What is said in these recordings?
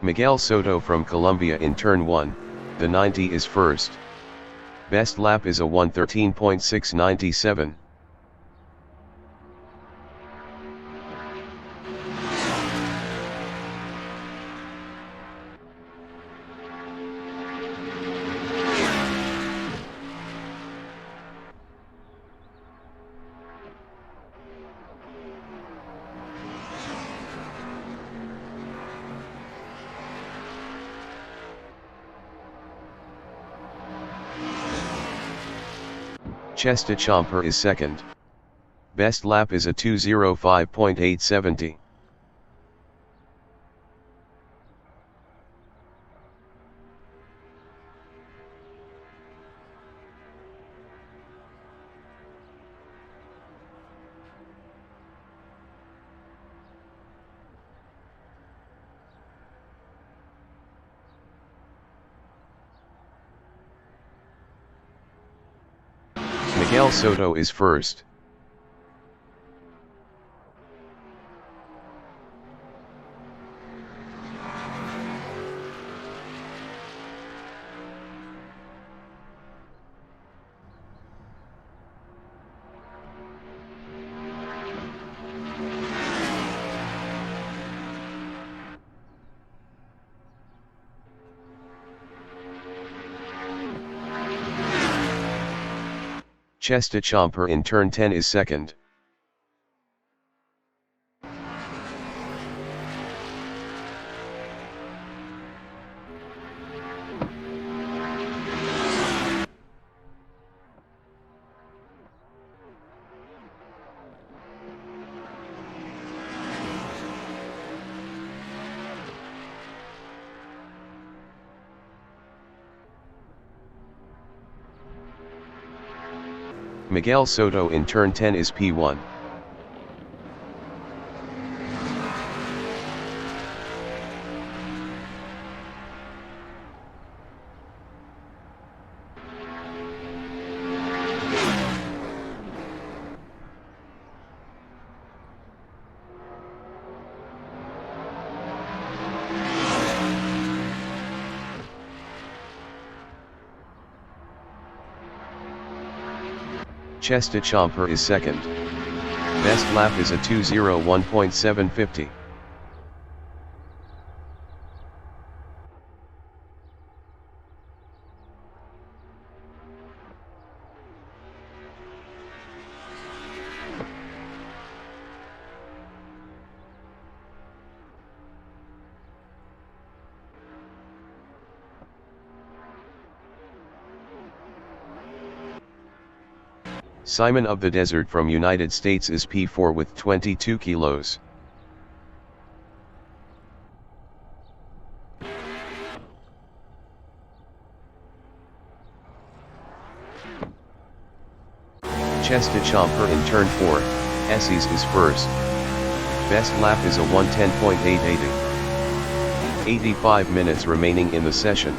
Miguel Soto from Colombia in turn 1, the 90 is first. Best lap is a 1:13.697. Chesta Chomper is second. Best lap is a 2:05.870. Miguel Soto is first. Chesta Chomper in turn 10 is second. Miguel Soto in turn 10 is P1. Chesta Chomper is second. Best lap is a 2:01.750. Simon of the Desert from United States is P4 with 22 kilos. Chesta Chomper in turn 4, Esses is first. Best lap is a 1:10.880. 85 minutes remaining in the session.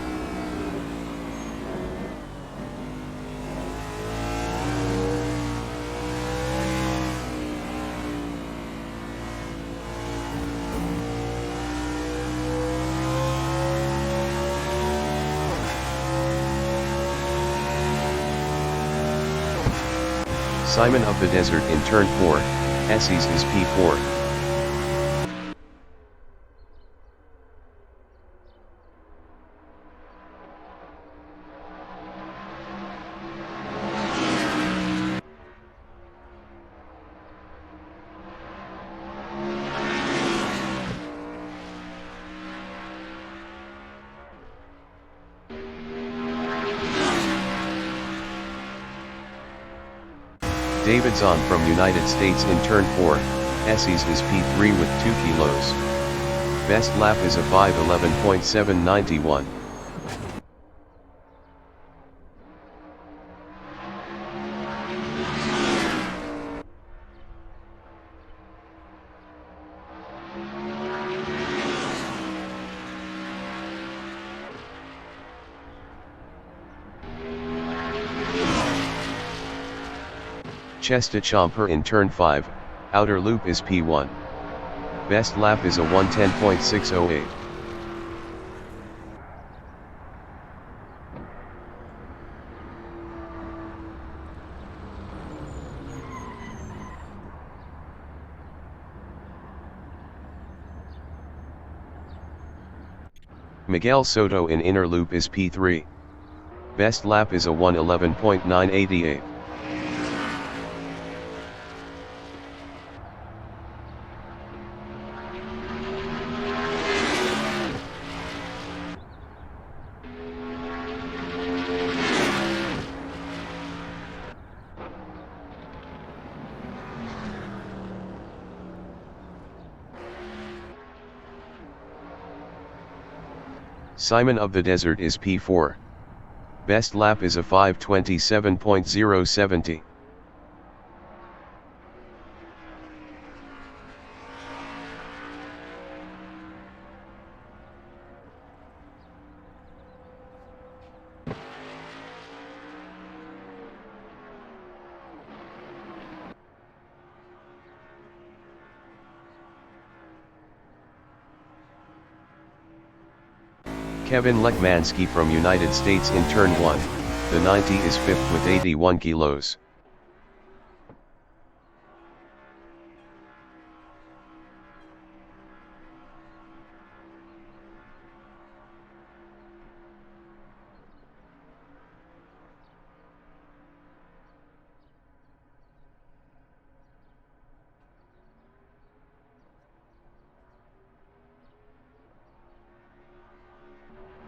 Simon of the Desert in turn 4, Esses is P4. Davidson from United States in turn 4, Esses is P3 with 2 kilos. Best lap is a 5:11.791. Chesta Chomper in turn 5, outer loop is P1. Best lap is a 1:10.608. Miguel Soto in inner loop is P3. Best lap is a 1:11.988. Simon of the Desert is P4. Best lap is a 5:27.070. Kevin Lekmansky from United States in turn 1, the 90 is 5th with 81 kilos.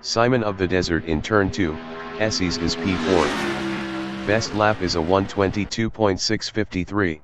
Simon of the Desert in turn 2, Esses is P4. Best lap is a 1:22.653.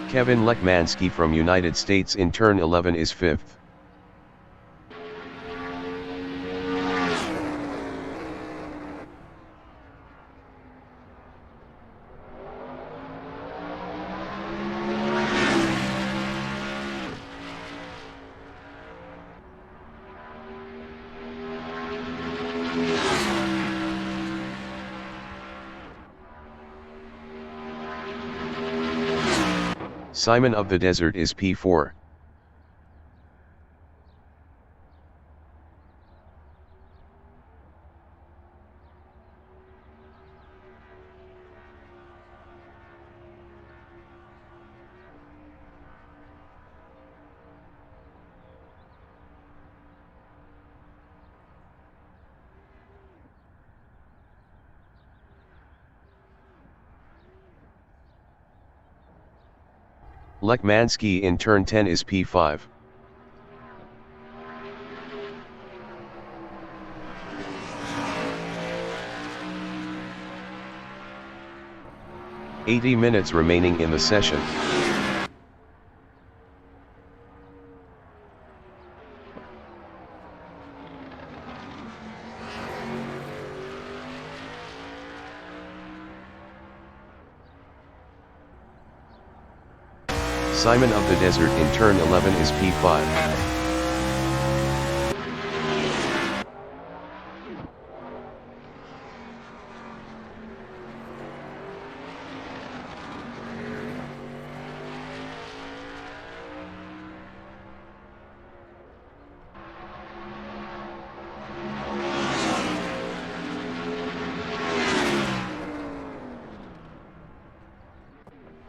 Kevin Lekmansky from United States in turn 11 is 5th. Simon of the Desert is P4. Lekmansky in turn 10 is P5. "80 minutes remaining in the session. Simon of the Desert in turn 11 is P5.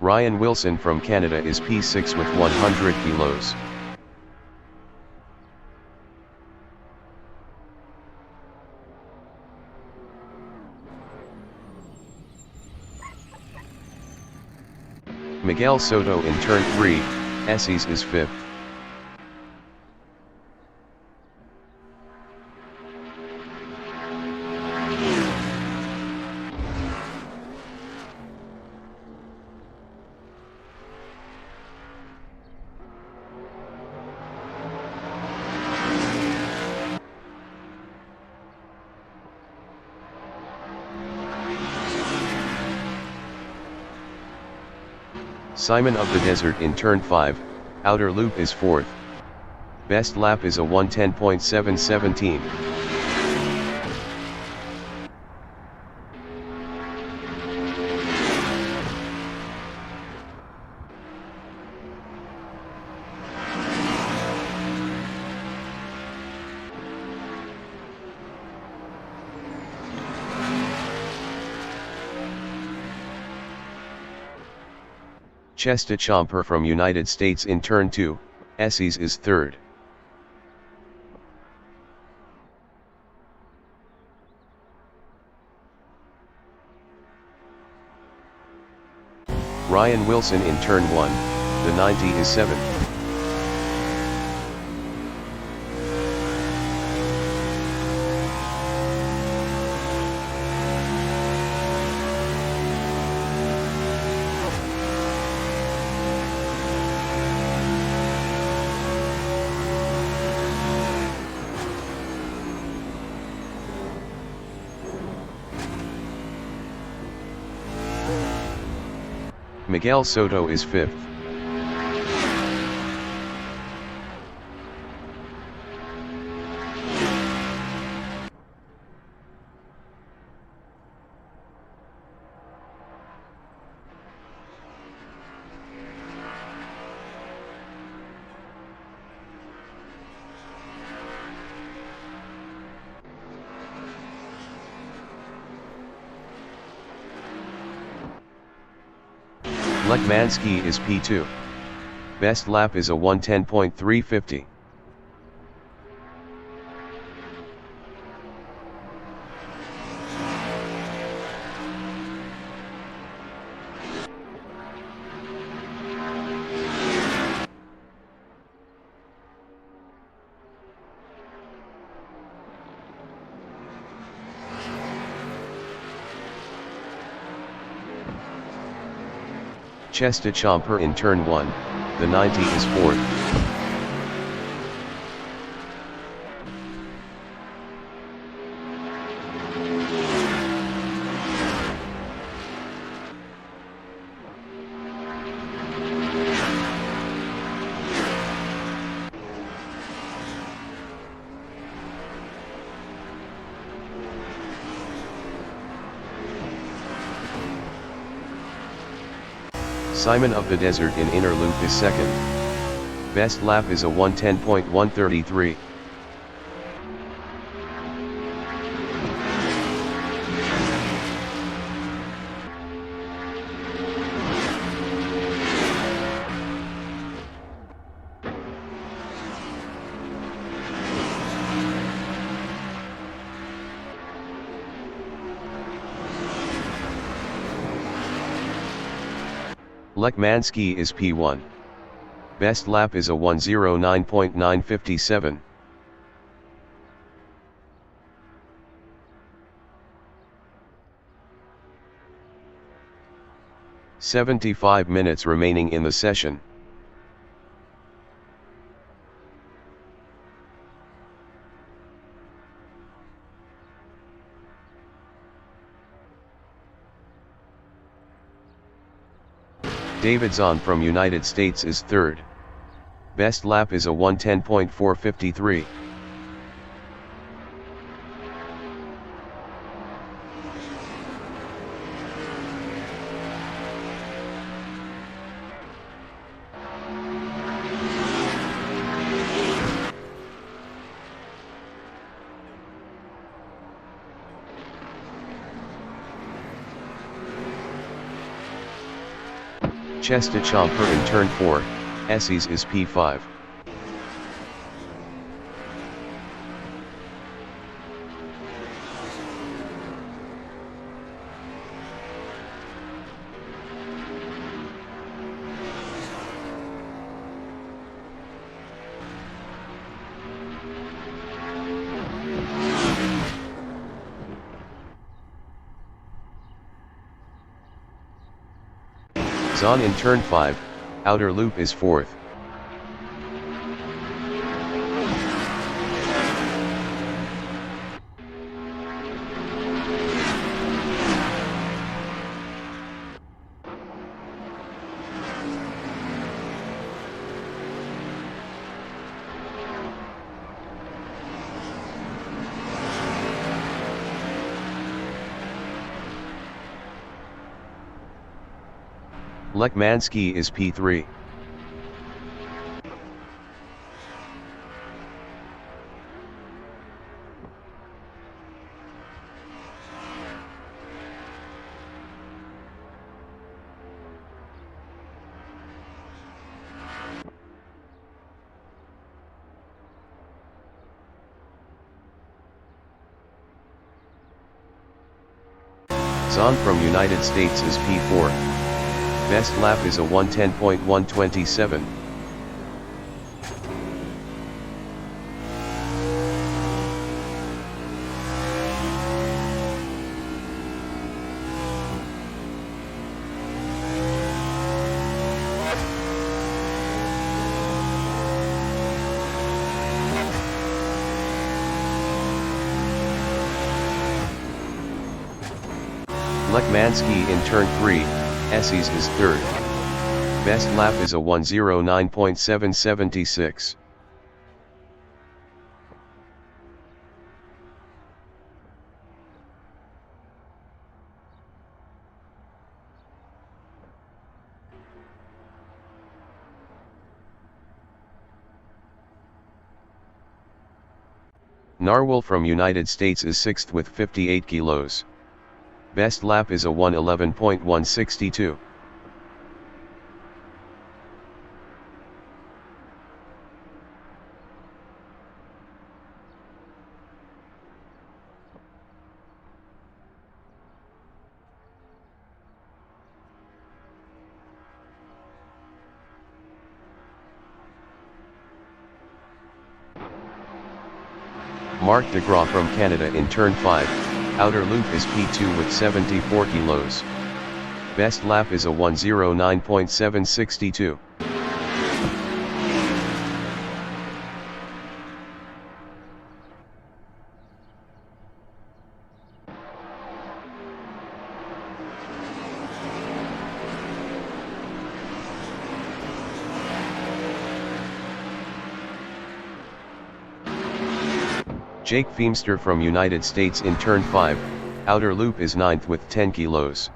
Ryan Wilson from Canada is P6 with 100 kilos. Miguel Soto in turn 3, Esses is 5th. Simon of the Desert in turn 5, outer loop is 4th. Best lap is a 1:10.717. Chesta Chomper from United States in turn 2, Esses is third. Ryan Wilson in turn 1, the 90 is 7th. Miguel Soto is 5th. Lekmanski is P2. Best lap is a 1:10.350. Chesta Chomper in turn 1, the 90 is 4th. Simon of the Desert in inner loop is 2nd. Best lap is a 1:10.133. Lekmanski is P1. Best lap is a 1:09.957. "75 minutes remaining in the session. Davidson from United States is third. Best lap is a 1:10.453. Chesta Chomper in turn 4, Esses is P5. Zahn in turn 5, outer loop is 4th. Lekmanski is P3. Zahn from United States is P4. Best lap is a 1:10.127. Lekmansky in turn 3, Esses is third. Best lap is a 1:09.776. Narwhal from United States is 6th with 58 kilos. Best lap is a 1:11.162. Mark DeGraw from Canada in turn 5, outer loop is P2 with 74 kilos. Best lap is a 1:09.762. Jake Feemster from United States in turn 5, outer loop is 9th with 10 kilos.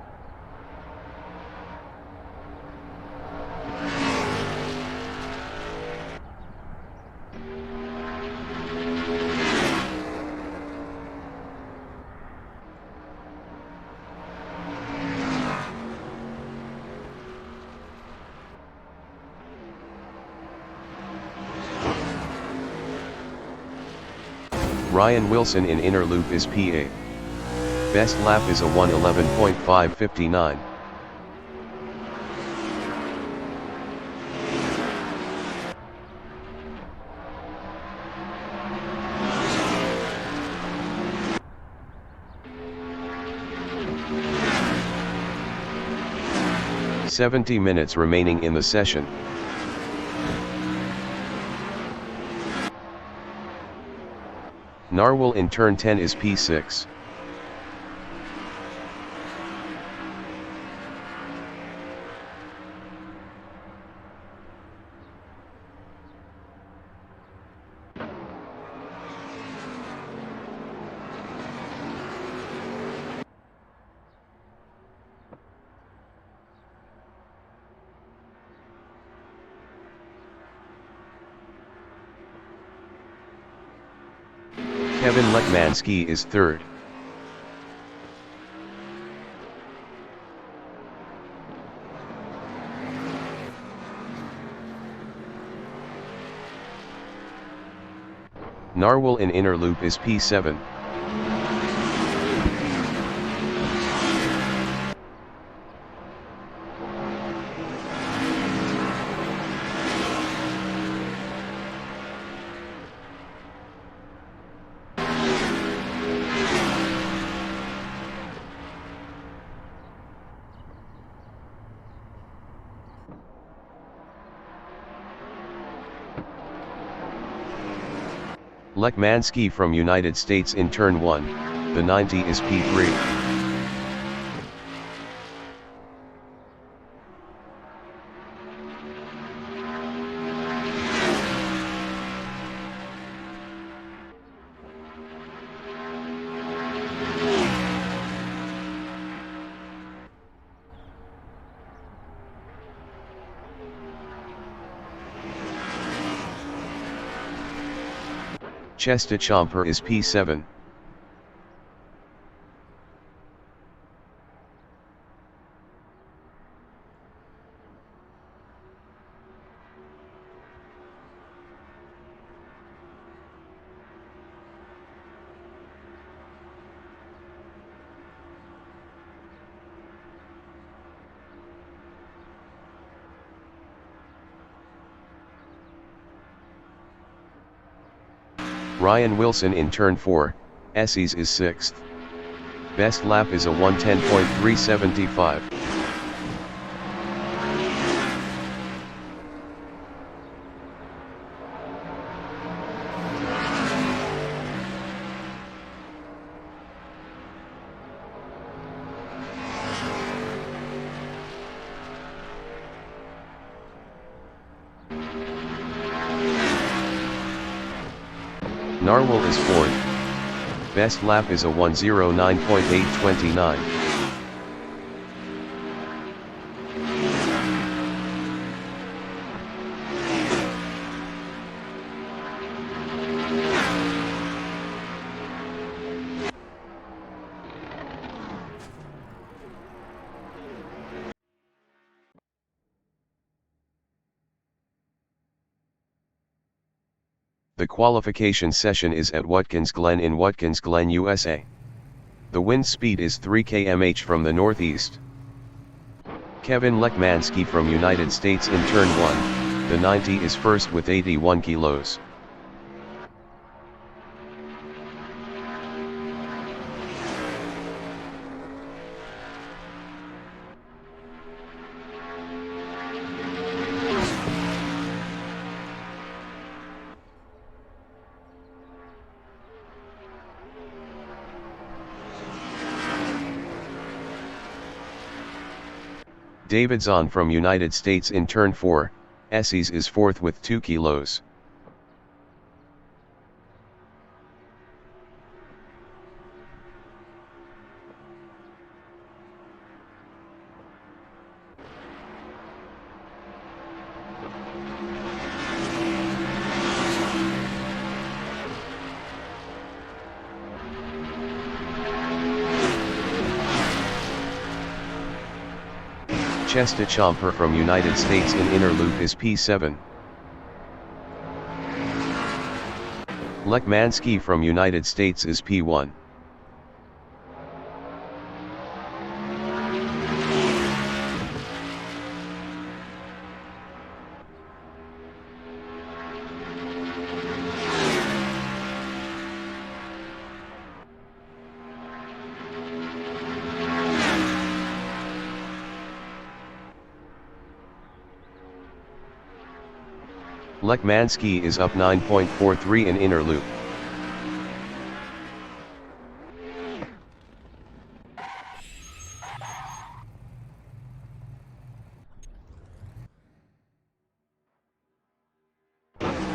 Ryan Wilson in inner loop is P8. Best lap is a 1:11.559. "70 minutes remaining in the session. Narwhal in turn 10 is P6. Kevin Lekmansky is third. Narwhal in inner loop is P7. Lekmansky from United States in turn 1, the 90 is P3. Chesta Chomper is P7. Ryan Wilson in turn 4, Esses is 6th. Best lap is a 1:10.375. Narwhal is 4th. Best lap is a 1:09.829. The qualification session is at Watkins Glen in Watkins Glen, USA. The wind speed is 3 km/h from the northeast. Kevin Lekmanski from United States in turn 1, the 90 is first with 81 kilos. David Zahn from United States in turn 4, Esses is 4th with 2 kilos. Chesta Chomper from United States in inner loop is P7. Lekmanski from United States is P1. Lekmanski is up 9.43 in inner loop.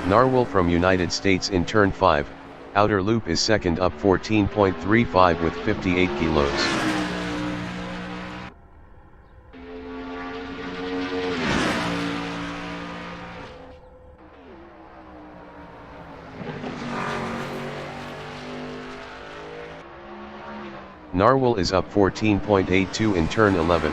Narwhal from United States in turn 5, outer loop is second up 14.35 with 58 kilos. Narwhal is up 14.82 in turn 11.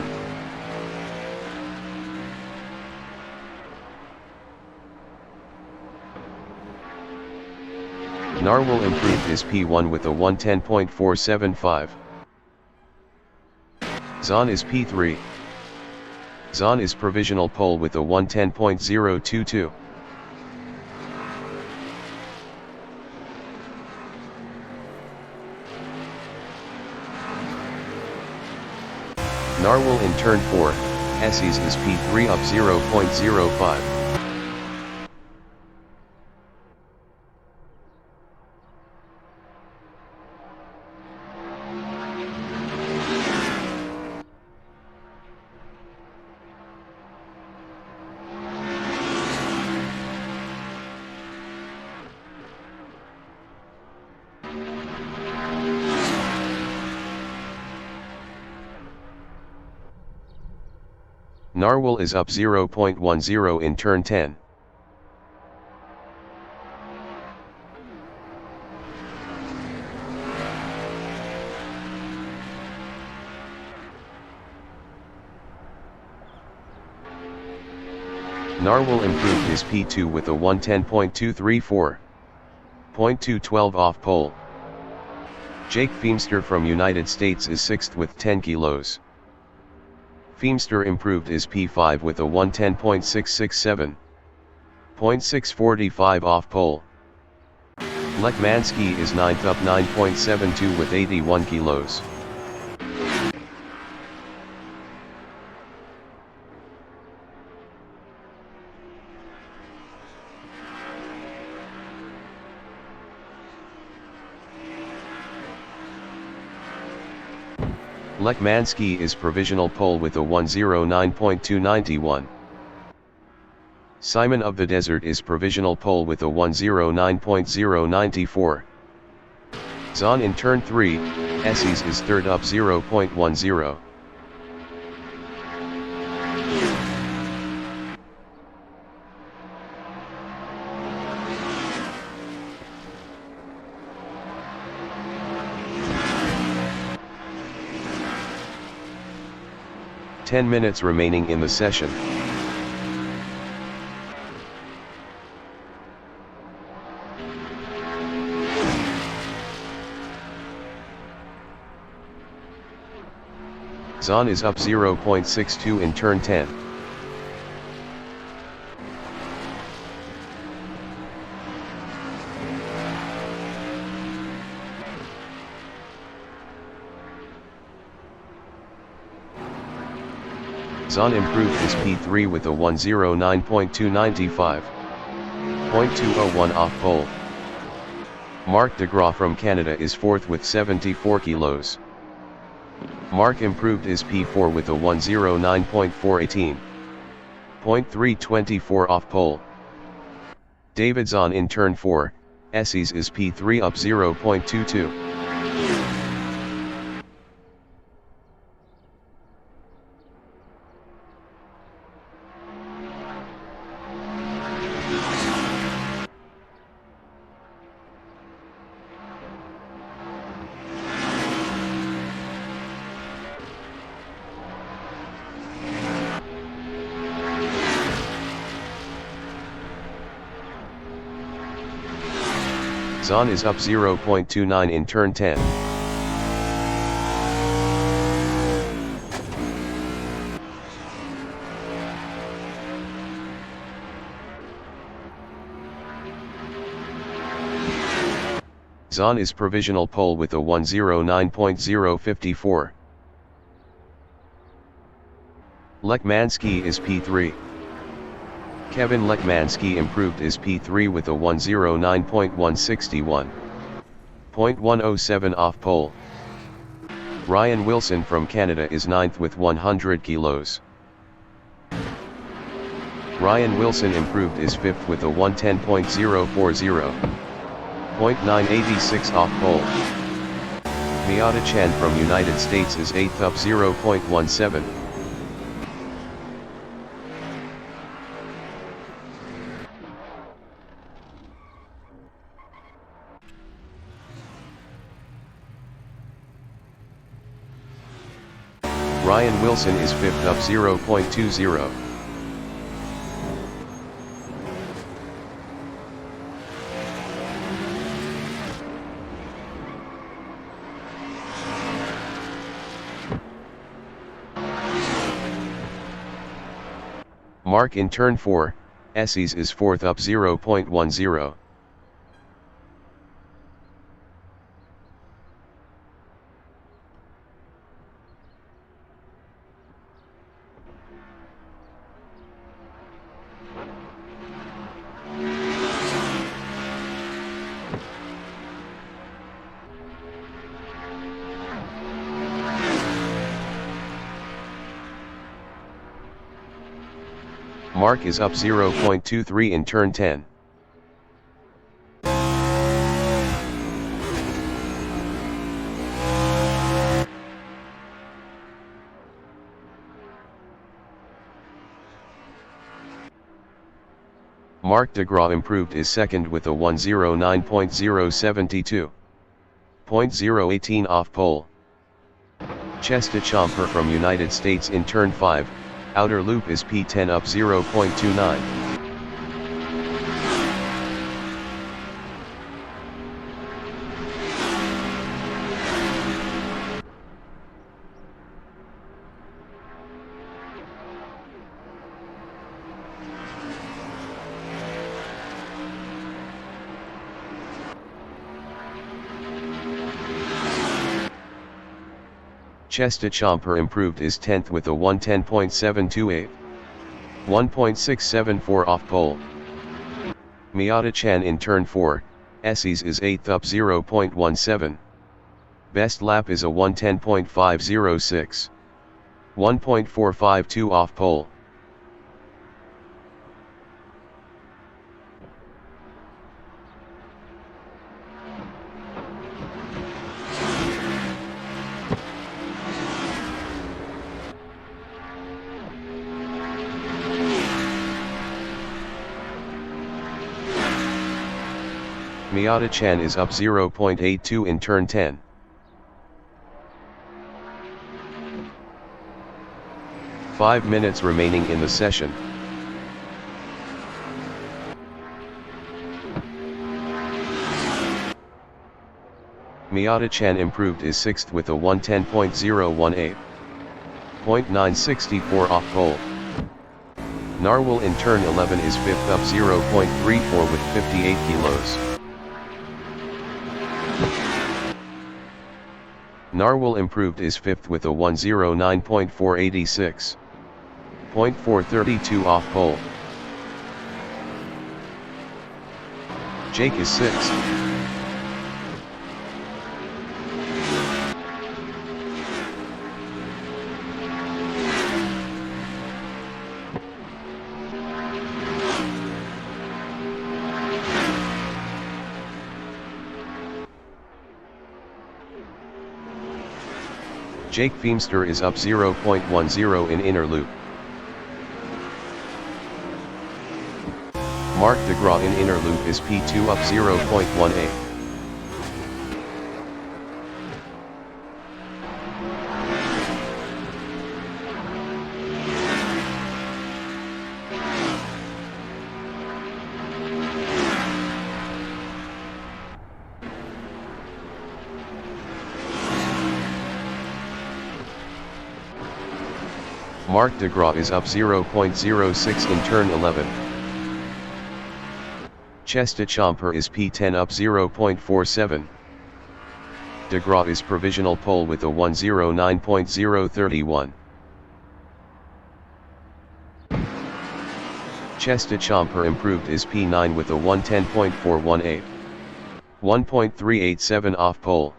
Narwhal improved his P1 with a 1:10.475. Zahn is P3. Zahn is provisional pole with a 1:10.022. Narwhal in turn 4, Esses is P3 up 0.05. Narwhal is up 0.10 in turn 10. Narwhal improved his P2 with a 1:10.234. 0.212 off pole. Jake Feemster from United States is 6th with 10 kilos. Feemster improved his P5 with a 1:10.667. 0.645 off pole. Lekmanski is 9th up 9.72 with 81 kilos. Lekmanski is provisional pole with a 109.291. Simon of the Desert is provisional pole with a 109.094. Zahn in turn 3, Esses is third up 0.10. Ten minutes remaining in the session. Zahn is up 0.62 in turn 10. Zahn improved his P3 with a 109.295. 0.201 off pole. Marc DeGraw from Canada is fourth with 74 kilos. Marc improved his P4 with a 109.418. 0.324 off pole. David Zahn in turn 4, Esses is P3 up 0.22. Zahn is up 0.29 in turn 10. Zahn is provisional pole with a 109.054. Lekmanski is P3. Kevin Lekmanski improved his P3 with a 109.161. 0.107 off pole. Ryan Wilson from Canada is 9th with 100 kilos. Ryan Wilson improved his 5th with a 110.040. 0.986 off pole. Miata Chen from United States is 8th up 0.17. Ryan Wilson is 5th up 0.20. Marc in turn 4, Esses is 4th up 0.10. Marc is up 0.23 in turn 10. Marc DeGraw improved his second with a 109.072. 0.018 off pole. Chesta Chomper from United States in turn 5, outer loop is P10 up 0.29. Chestichamper improved is 10th with a 110.728. 1.674 off pole. Miata-chan in turn 4, Esses is 8th up 0.17. Best lap is a 110.506. 1.452 off pole. Miata-chan is up 0.82 in turn 10. Five minutes remaining in the session. Miata-chan improved is 6th with a 110.018. 0.964 off pole. Narwhal in turn 11 is 5th up 0.34 with 58 kilos. Narwhal improved is 5th with a 109.486. 0.432 off pole. Jake is 6th. Jake Feemster is up 0.10 in inner loop. Mark DeGraw in inner loop is P2 up 0.18. Mark DeGraw is up 0.06 in turn 11. Chestichamper is P10 up 0.47. DeGraw is provisional pole with a 109.031. Chestichamper improved is P9 with a 110.418. 1.387 off pole.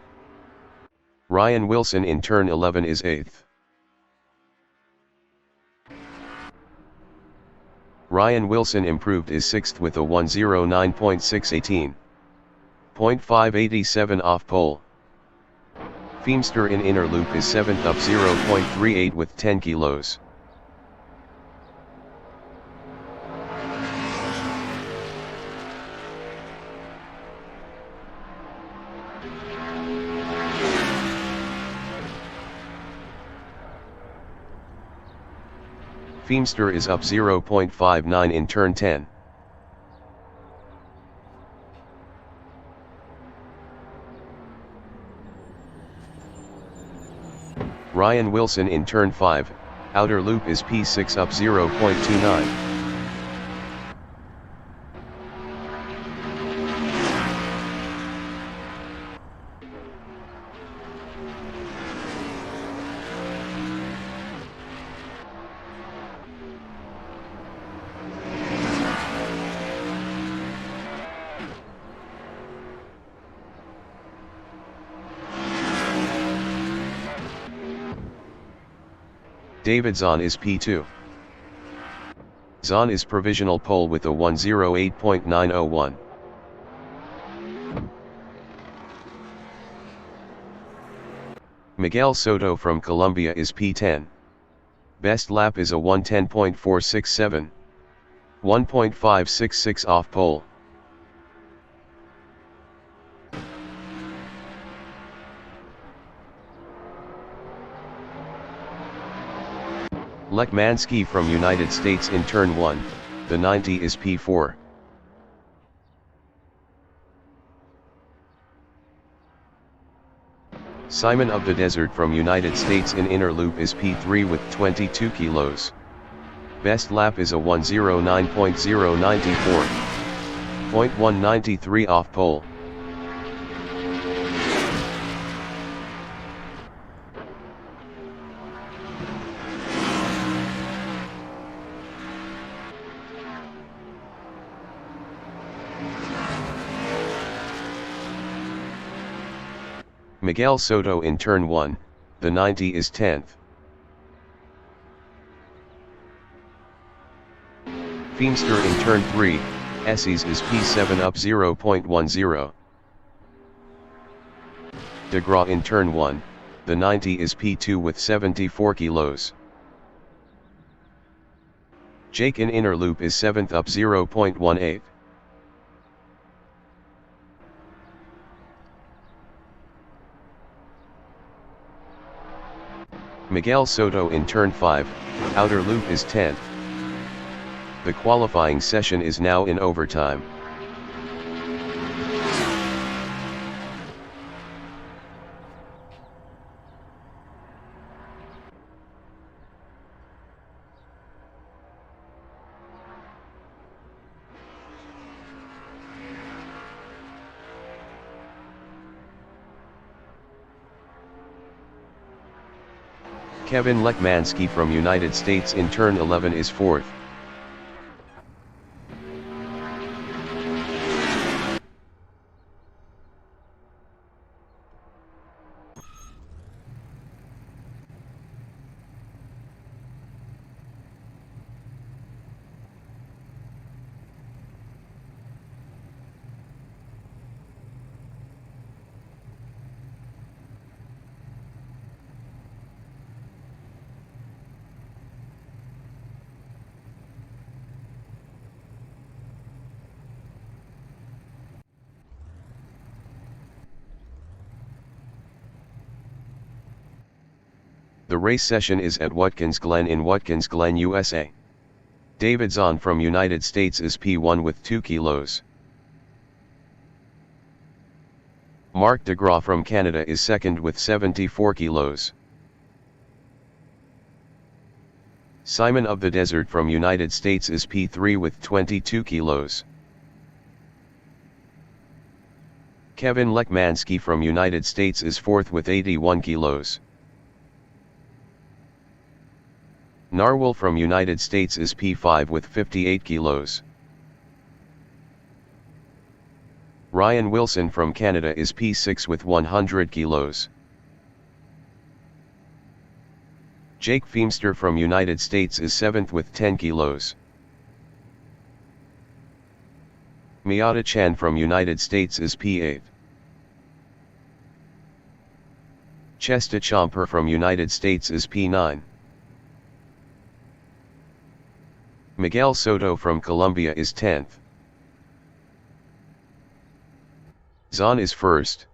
Ryan Wilson in turn 11 is 8th. Ryan Wilson improved is 6th with a 109.618. 0.587 off pole. Feemster in inner loop is 7th up 0.38 with 10 kilos. Feemster is up 0.59 in turn 10. Ryan Wilson in turn 5, outer loop is P6 up 0.29. David Zahn is P2. Zahn is provisional pole with a 108.901. Miguel Soto from Colombia is P10. Best lap is a 110.467. 1.566 off pole. Lekmansky from United States in turn 1, the 90 is P4. Simon of the Desert from United States in inner loop is P3 with 22 kilos. Best lap is a 109.094. 0.193 off pole. Miguel Soto in turn 1, the 90 is 10th. Feemster in turn 3, Esses is P7 up 0.10. DeGraw in turn 1, the 90 is P2 with 74 kilos. Jake in inner loop is 7th up 0.18. Miguel Soto in turn 5, outer loop is 10th. The qualifying session is now in overtime. Kevin Lekmanski from United States in turn 11 is 4th. The race session is at Watkins Glen in Watkins Glen, USA. David Zahn from United States is P1 with 2 kilos. Mark DeGraw from Canada is 2nd with 74 kilos. Simon of the Desert from United States is P3 with 22 kilos. Kevin Lekmanski from United States is 4th with 81 kilos. Narwhal from United States is P5 with 58 kilos. Ryan Wilson from Canada is P6 with 100 kilos. Jake Feemster from United States is 7th with 10 kilos. Miata Chan from United States is P8. Chesta Chomper from United States is P9. Miguel Soto from Colombia is 10th. Zahn is 1st.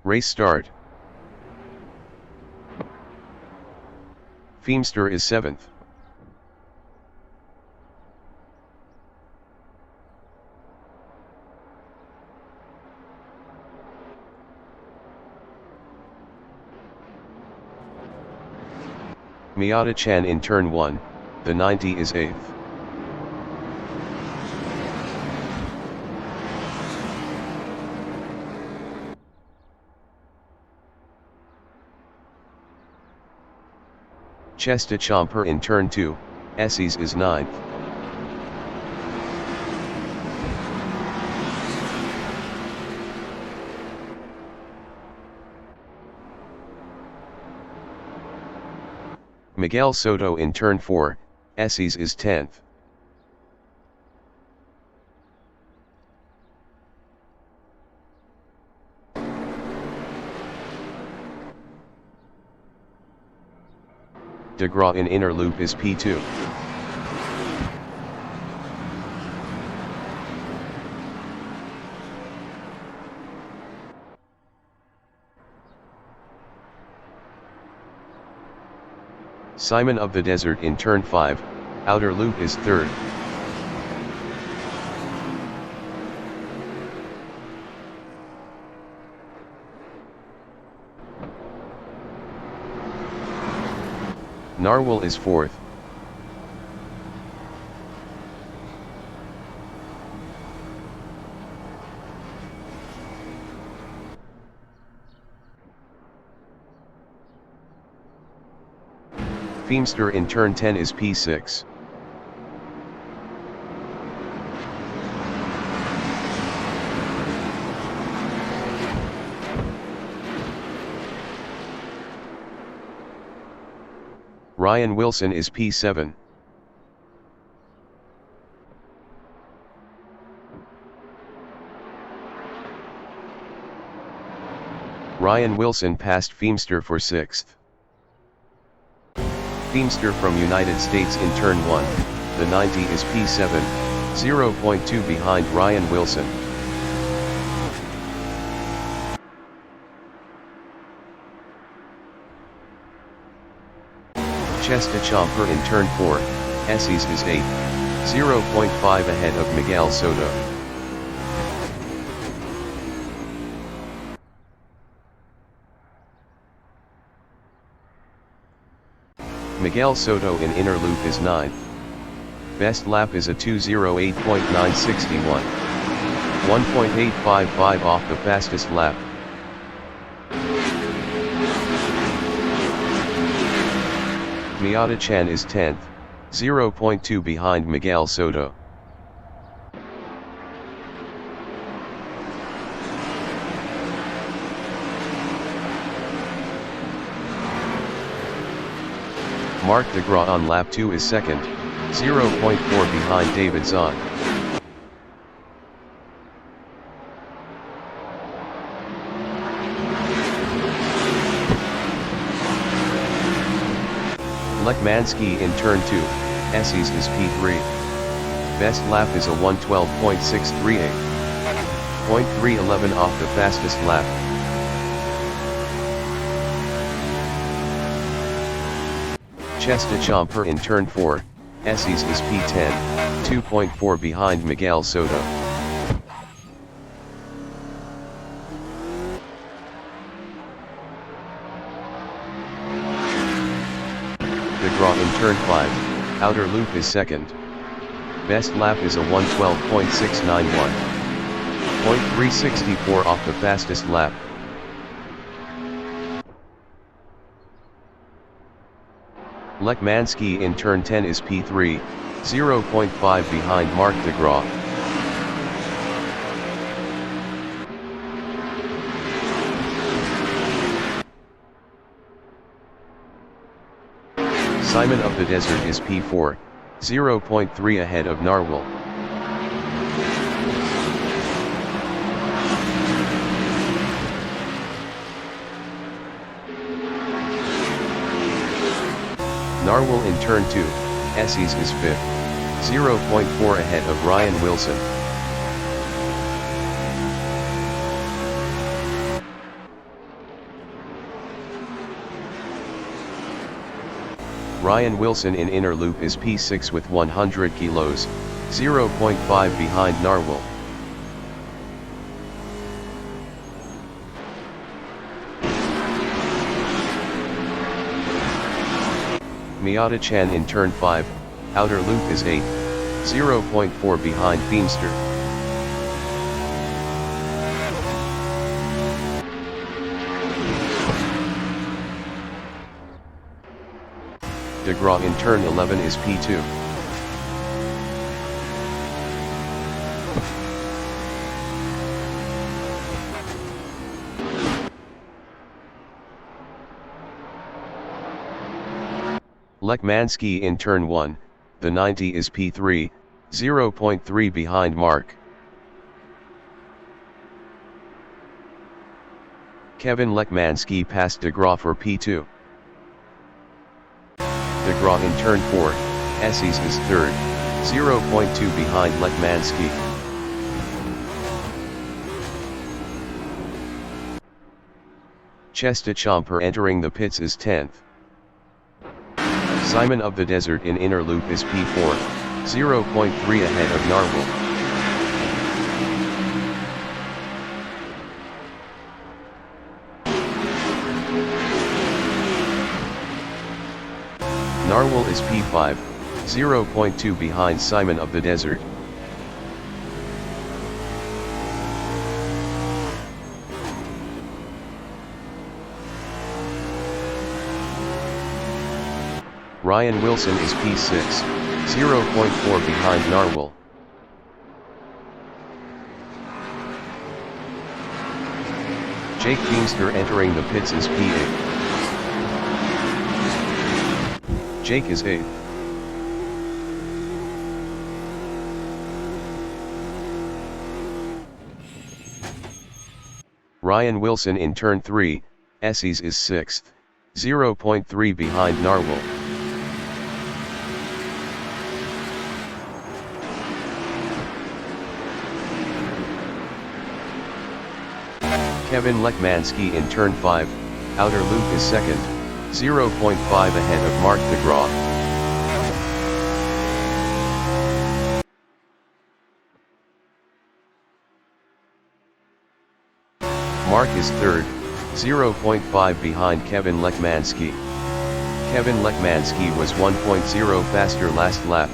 Race start. Feemster is 7th. Miata-chan in turn 1, the 90 is 8th. Chesta Chomper in turn 2, Esses is 9th. Miguel Soto in turn 4, Esses is 10th. DeGraw in inner loop is P2. Simon of the Desert in turn 5, outer loop is 3rd. Narwhal is 4th. Feemster in turn 10 is P6. Ryan Wilson is P7. Ryan Wilson passed Feemster for 6th. Feemster from United States in turn 1, the 90 is P7, 0.2 behind Ryan Wilson. Chesta Chomper in turn 4, Esses is 8th, 0.5 ahead of Miguel Soto. Miguel Soto in inner loop is 9th. Best lap is a 2:08.961. 1.855 off the fastest lap. Miata-chan is 10th, 0.2 behind Miguel Soto. Mark DeGraw on lap 2 is 2nd, 0.4 behind David Zahn. Lekmansky in turn 2, Esses is P3. Best lap is a 1:12.638. 0.311 off the fastest lap. Chesta Chomper in turn 4, Esses is P10, 2.4 behind Miguel Soto. DeGraw in turn 5, outer loop is 2nd. Best lap is a 1:12.691. 0.364 off the fastest lap. Lekmansky in turn 10 is P3, 0.5 behind Mark DeGraw. Simon of the Desert is P4, 0.3 ahead of Narwhal. Narwhal in turn 2, Esses is 5th, 0.4 ahead of Ryan Wilson. Ryan Wilson in inner loop is P6 with 100 kilos, 0.5 behind Narwhal. Miata-chan in turn 5, outer loop is 8, 0.4 behind Beamster. DeGraw in turn 11 is P2. Lekmanski in turn 1, the 90 is P3, 0.3 behind Mark. Kevin Lekmanski passed DeGraw for P2. DeGraw in turn 4, Esses is third, 0.2 behind Lekmanski. Chestachamper entering the pits is 10th. Simon of the Desert in inner loop is P4, 0.3 ahead of Narwhal. Narwhal is P5, 0.2 behind Simon of the Desert. Ryan Wilson is P6, 0.4 behind Narwhal. Jake Beamster entering the pits is P8. Jake is 8th. Ryan Wilson in turn 3, Esses is 6th, 0.3 behind Narwhal. Kevin Lekmanski in turn 5, outer loop is 2nd, 0.5 ahead of Mark DeGraw. Mark is 3rd, 0.5 behind Kevin Lekmanski. Kevin Lekmanski was 1.0 faster last lap.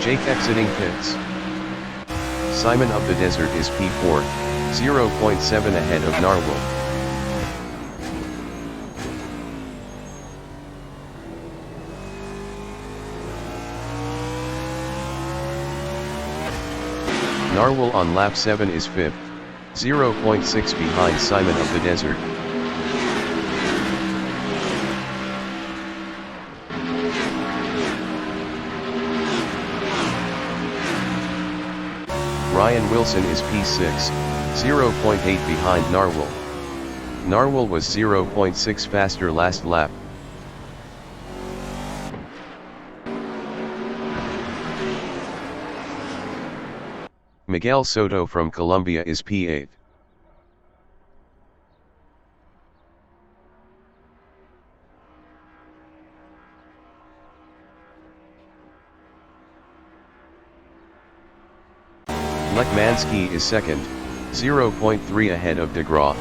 Jake exiting pits. Simon of the Desert is P4, 0.7 ahead of Narwhal. Narwhal on lap 7 is 5th, 0.6 behind Simon of the Desert. Ryan Wilson is P6, 0.8 behind Narwhal. Narwhal was 0.6 faster last lap. Miguel Soto from Colombia is P8. Lekmanski is 2nd, 0.3 ahead of DeGraw.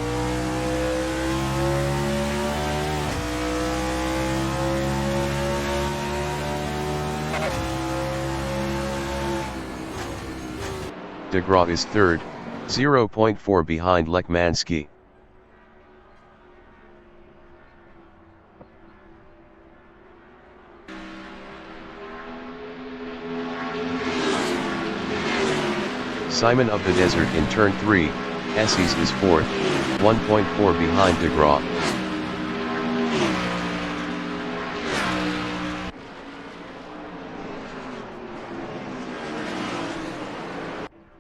DeGraw is 3rd, 0.4 behind Lekmanski. Simon of the Desert in turn 3, Esses is 4th, 1.4 behind DeGraw.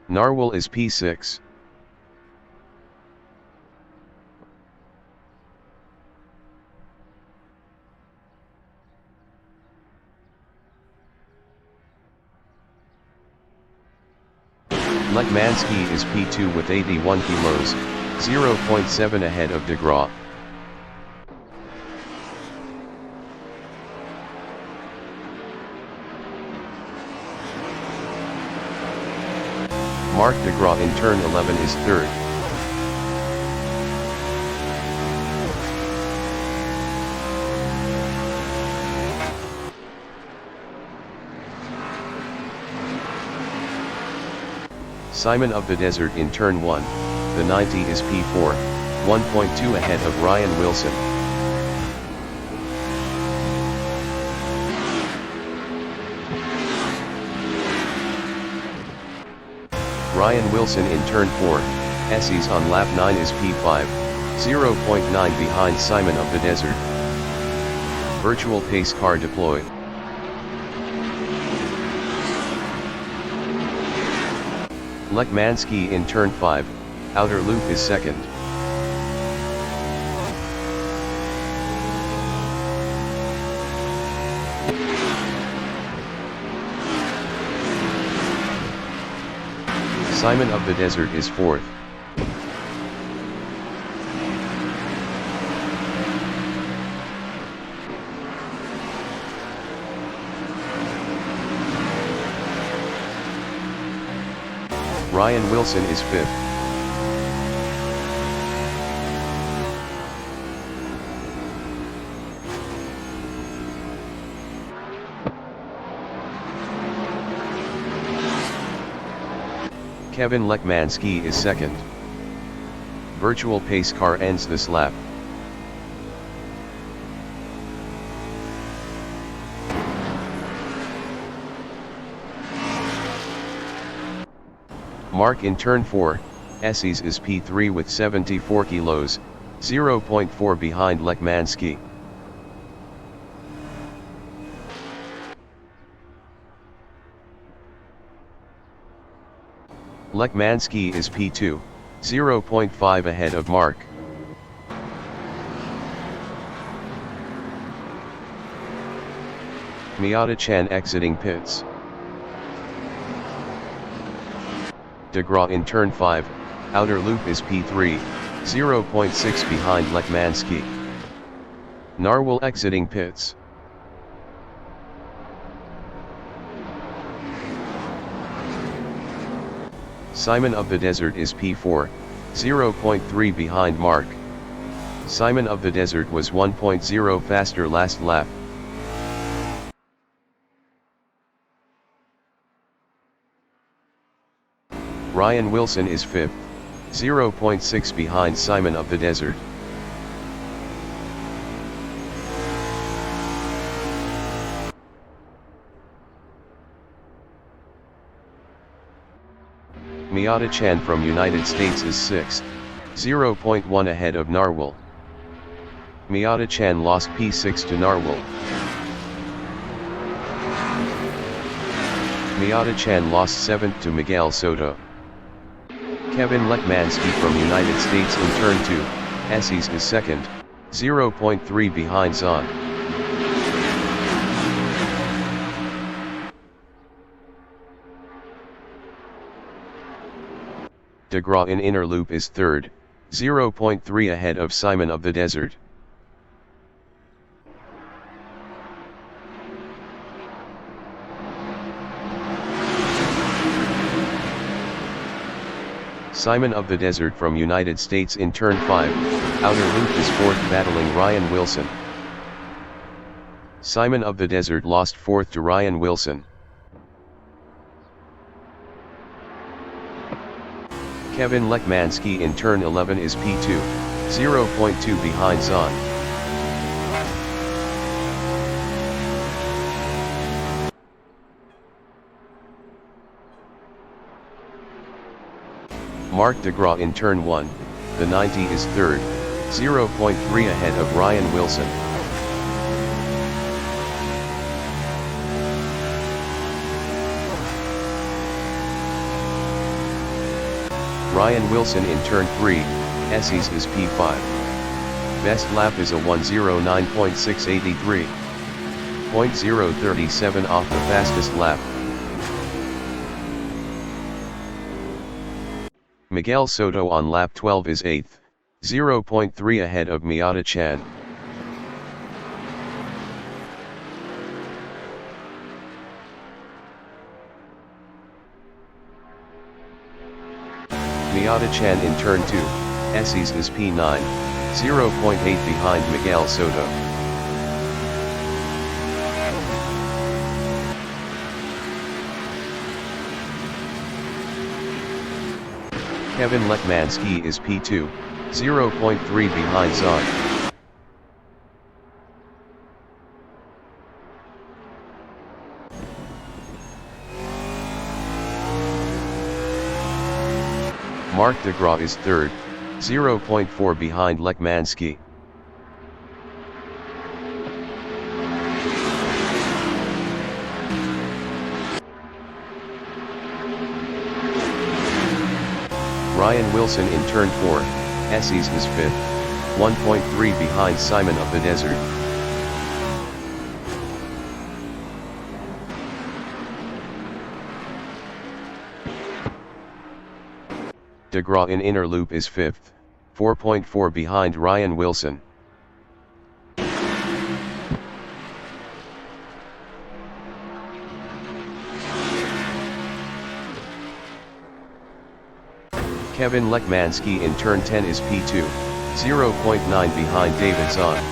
Narwhal is P6. Lekmanski is P2 with 81 kilos, 0.7 ahead of DeGraw. Mark DeGraw in turn 11 is 3rd. Simon of the Desert in turn 1, the 90 is P4, 1.2 ahead of Ryan Wilson. Ryan Wilson in turn 4, Esses on lap 9 is P5, 0.9 behind Simon of the Desert. Virtual pace car deployed. Lekmanski in turn 5, outer loop is second. Simon of the Desert is fourth. Ryan Wilson is fifth. Kevin Lekmanski is second. Virtual pace car ends this lap. Mark in turn 4, Esses is P3 with 74 kilos, 0.4 behind Lekmanski. Lekmanski is P2, 0.5 ahead of Mark. Miata-chan exiting pits. DeGraw in turn 5, outer loop is P3, 0.6 behind Lekmanski. Narwhal exiting pits. Simon of the Desert is P4, 0.3 behind Mark. Simon of the Desert was 1.0 faster last lap. Ryan Wilson is 5th, 0.6 behind Simon of the Desert. Miata-chan from United States is 6th, 0.1 ahead of Narwhal. Miata-chan lost P6 to Narwhal. Miata-chan lost 7th to Miguel Soto. Kevin Lekmanski from United States in turn 2, Esses is second, 0.3 behind Zahn. DeGraw in inner loop is third, 0.3 ahead of Simon of the Desert. Simon of the Desert from United States in turn 5, outer loop is fourth battling Ryan Wilson. Simon of the Desert lost fourth to Ryan Wilson. Kevin Lekmanski in turn 11 is P2, 0.2 behind Zahn. Mark DeGraw in turn 1, the 90 is third, 0.3 ahead of Ryan Wilson. Ryan Wilson in turn 3, Esses is P5. Best lap is a 109.683. 0.037 off the fastest lap. Miguel Soto on lap 12 is 8th, 0.3 ahead of Miata-chan. Miata-chan in turn 2, Esses is P9, 0.8 behind Miguel Soto. Kevin Lekmanski is P2, 0.3 behind Zahn. Mark DeGraw is third, 0.4 behind Lekmanski. Ryan Wilson in turn 4, Esses is 5th, 1.3 behind Simon of the Desert. DeGraw in inner loop is 5th, 4.4 behind Ryan Wilson. Kevin Lekmanski in turn 10 is P2, 0.9 behind David Zahn.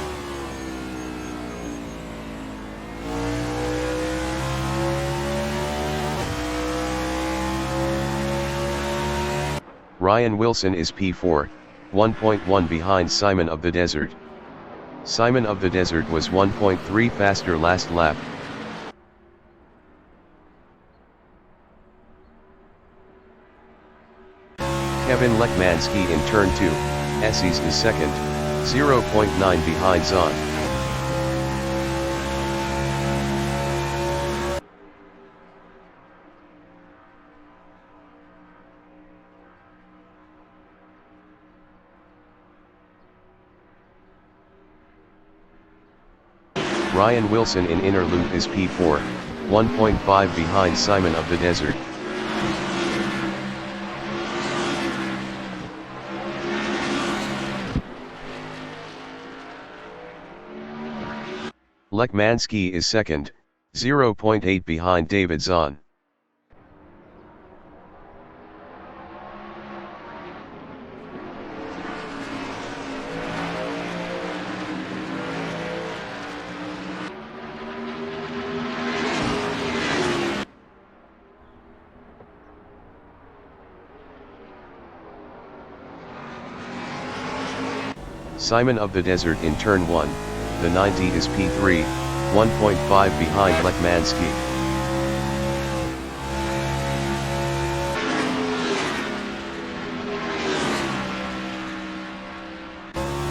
Ryan Wilson is P4, 1.1 behind Simon of the Desert. Simon of the Desert was 1.3 faster last lap. Kevin Lekmanski in turn 2, Esses is second, 0.9 behind Zahn. Ryan Wilson in inner loop is P4, 1.5 behind Simon of the Desert. Lekmanski is second, 0.8 behind David Zahn. Simon of the Desert in turn 1, the 90 is P3, 1.5 behind Lekmanski.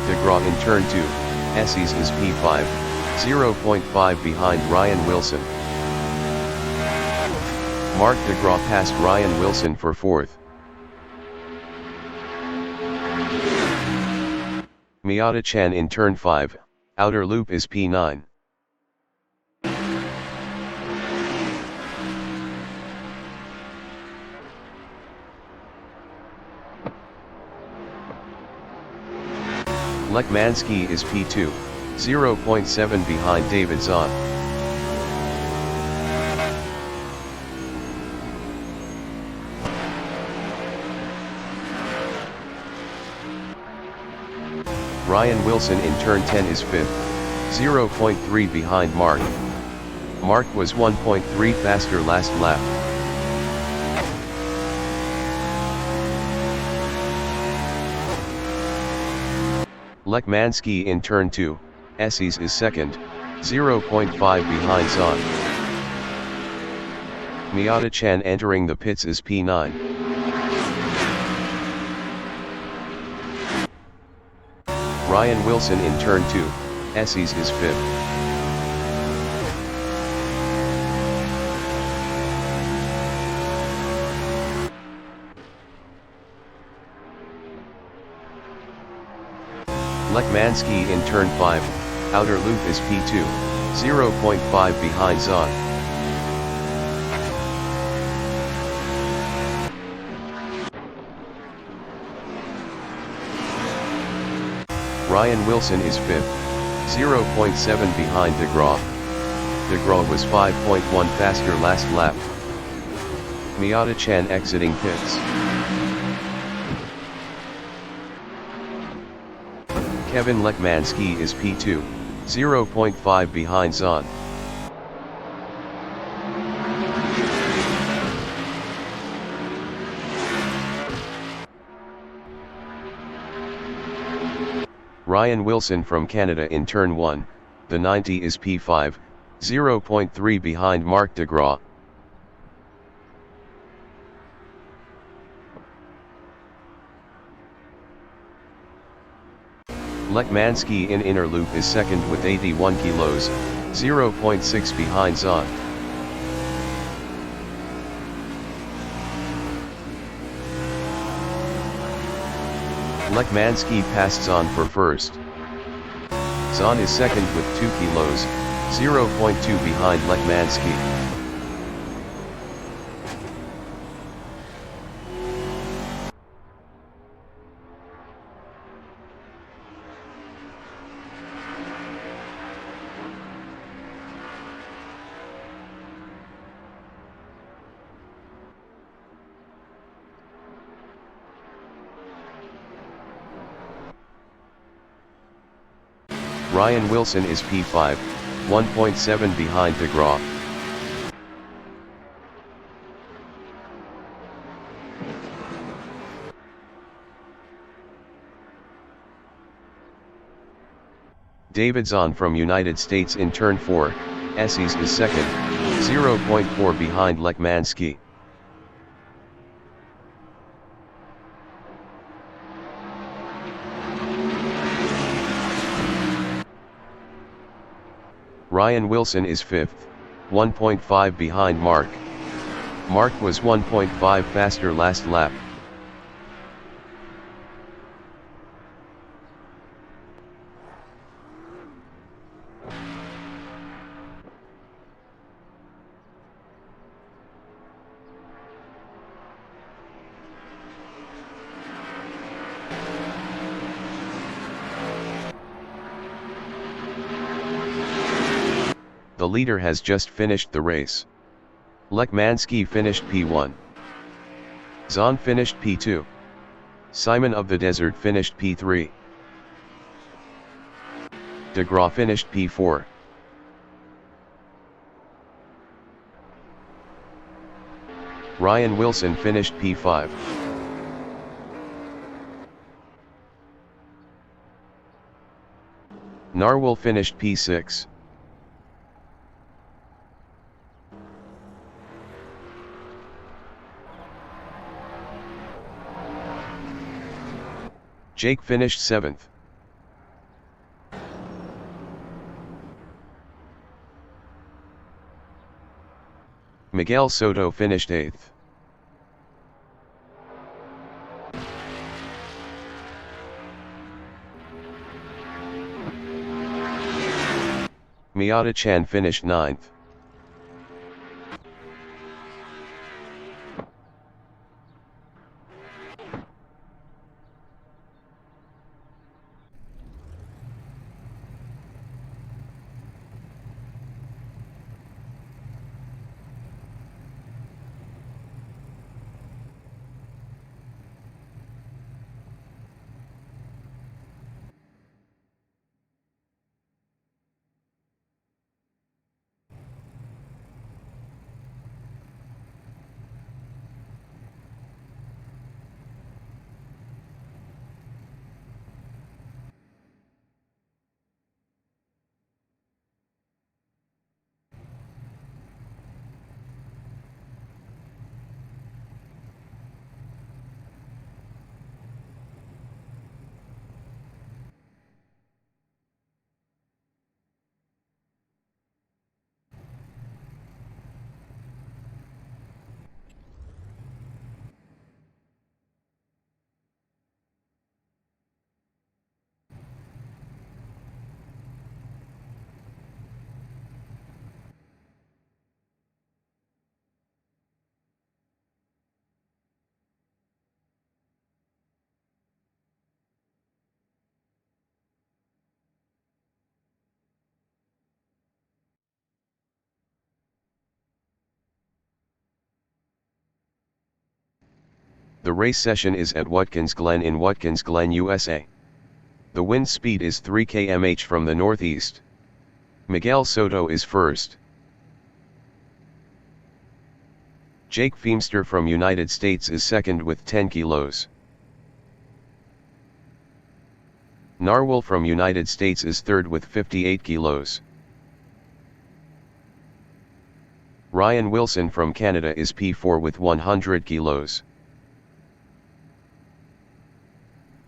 DeGraw in turn 2, Esses is P5, 0.5 behind Ryan Wilson. Mark DeGraw passed Ryan Wilson for 4th. Miata Chan in turn 5, outer loop is P9. Lekmanski is P2, 0.7 behind David Zahn. Ryan Wilson in turn 10 is 5th, 0.3 behind Mark. Mark was 1.3 faster last lap. Lekmanski in turn 2, Esses is second, 0.5 behind Zahn. Miata Chan entering the pits is P9. Ryan Wilson in turn 2, Esses is 5th. Lekmanski in turn 5, outer loop is P2, 0.5 behind Zahn. Ryan Wilson is 5th, 0.7 behind DeGraw. DeGraw was 5.1 faster last lap. Miata Chan exiting pits. Kevin Lekmanski is P2, 0.5 behind Zahn. Ryan Wilson from Canada in turn 1, the 90 is P5, 0.3 behind Mark DeGraw. Lekmanski in inner loop is second with 81 kilos, 0.6 behind Zahn. Lekmanski passed Zahn for first. Zahn is second with 2 kilos, 0.2 behind Lekmanski. Ryan Wilson is P5, 1.7 behind DeGraw. David Zahn from United States in turn 4, Esses is second, 0.4 behind Lekmanski. Ryan Wilson is 5th, 1.5 behind Mark. Mark was 1.5 faster last lap. The leader has just finished the race. Lekmanski finished P1. Zahn finished P2. Simon of the Desert finished P3. DeGraw finished P4. Ryan Wilson finished P5. Narwhal finished P6. Jake finished 7th. Miguel Soto finished 8th. Miata Chan finished 9th. The race session is at Watkins Glen in Watkins Glen, USA. The wind speed is 3 km/h from the northeast. Miguel Soto is first. Jake Feemster from United States is second with 10 kilos. Narwhal from United States is third with 58 kilos. Ryan Wilson from Canada is P4 with 100 kilos.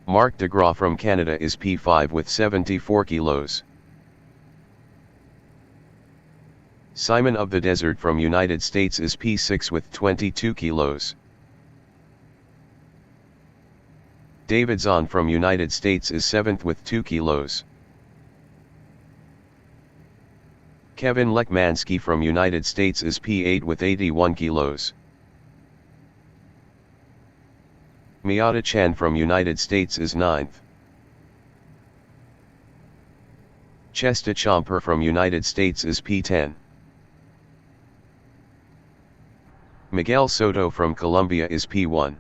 Mark DeGraw from Canada is P5 with 74 kilos. Simon of the Desert from United States is P6 with 22 kilos. David Zahn from United States is 7th with 2 kilos. Kevin Lekmansky from United States is P8 with 81 kilos. Miyata Chan from United States is 9th. Chesta Chomper from United States is P10. Miguel Soto from Colombia is P1.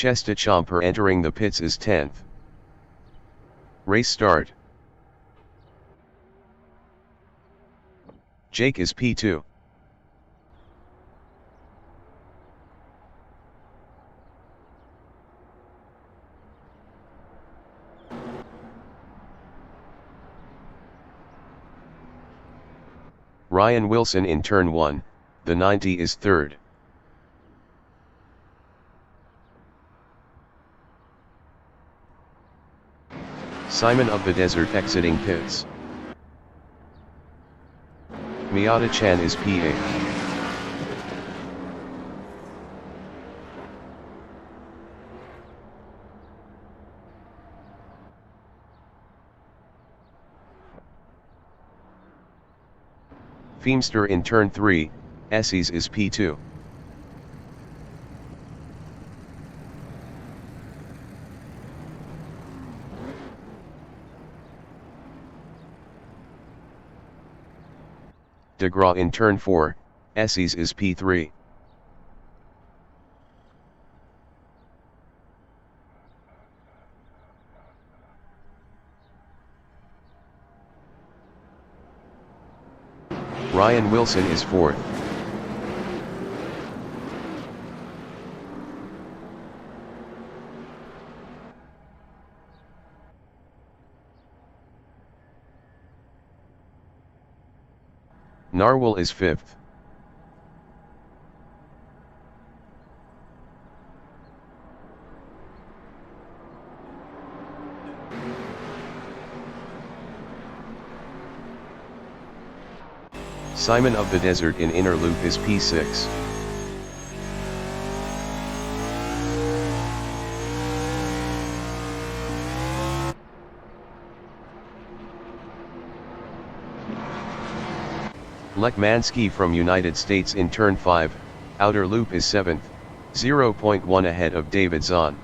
Chesta Chomper entering the pits is 10th. Race start. Jake is P2. Ryan Wilson in turn 1, the 90 is 3rd. Simon of the Desert exiting pits. Miyata Chan is P8. Feemster in turn 3, Esses is P2. DeGraw in turn 4, Esses is P3. Ryan Wilson is 4th. Narwhal is 5th. Simon of the Desert in inner loop is P6. Lekmansky from United States in turn 5, outer loop is 7th, 0.1 ahead of David Zahn.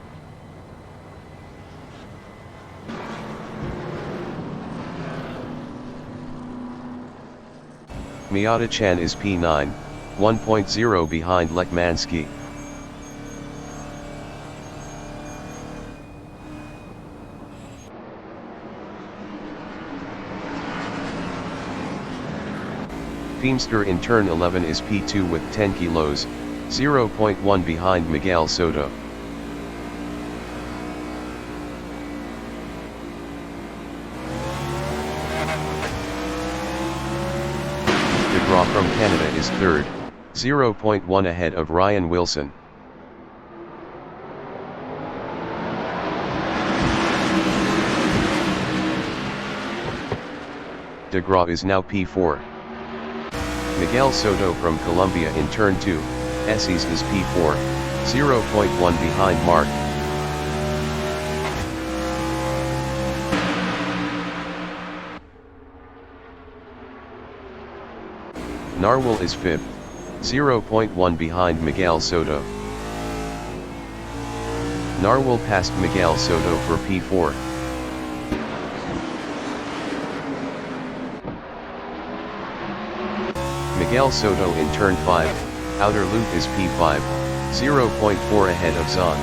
Miyata Chan is P9, 1.0 behind Lekmansky. Feemster in turn 11 is P2 with 10 kilos, 0.1 behind Miguel Soto. DeGraw from Canada is third, 0.1 ahead of Ryan Wilson. DeGraw is now P4. Miguel Soto from Colombia in turn 2, Esses is P4, 0.1 behind Mark. Narwhal is 5th, 0.1 behind Miguel Soto. Narwhal passed Miguel Soto for P4. Miguel Soto in turn 5, outer loop is P5, 0.4 ahead of Zahn.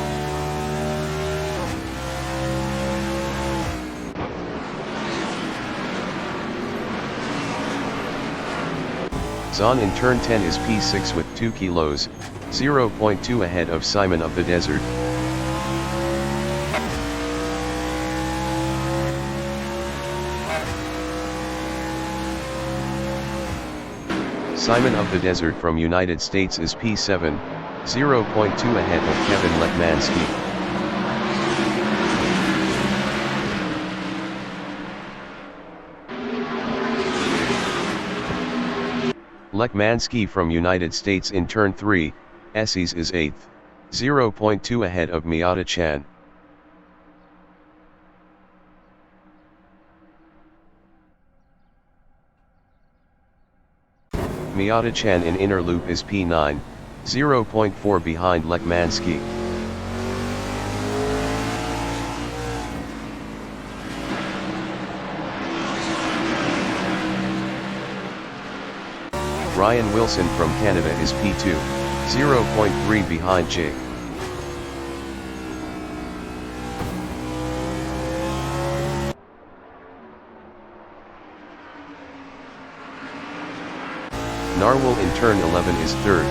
Zahn in turn 10 is P6 with 2 kilos, 0.2 ahead of Simon of the Desert. Simon of the Desert from United States is P7, 0.2 ahead of Kevin Lekmanski. Lekmanski from United States in turn 3, Esses is 8th, 0.2 ahead of Miata Chan. Miata Chan in inner loop is P9, 0.4 behind Lekmanski. Ryan Wilson from Canada is P2, 0.3 behind Jake. Narwhal in turn 11 is third.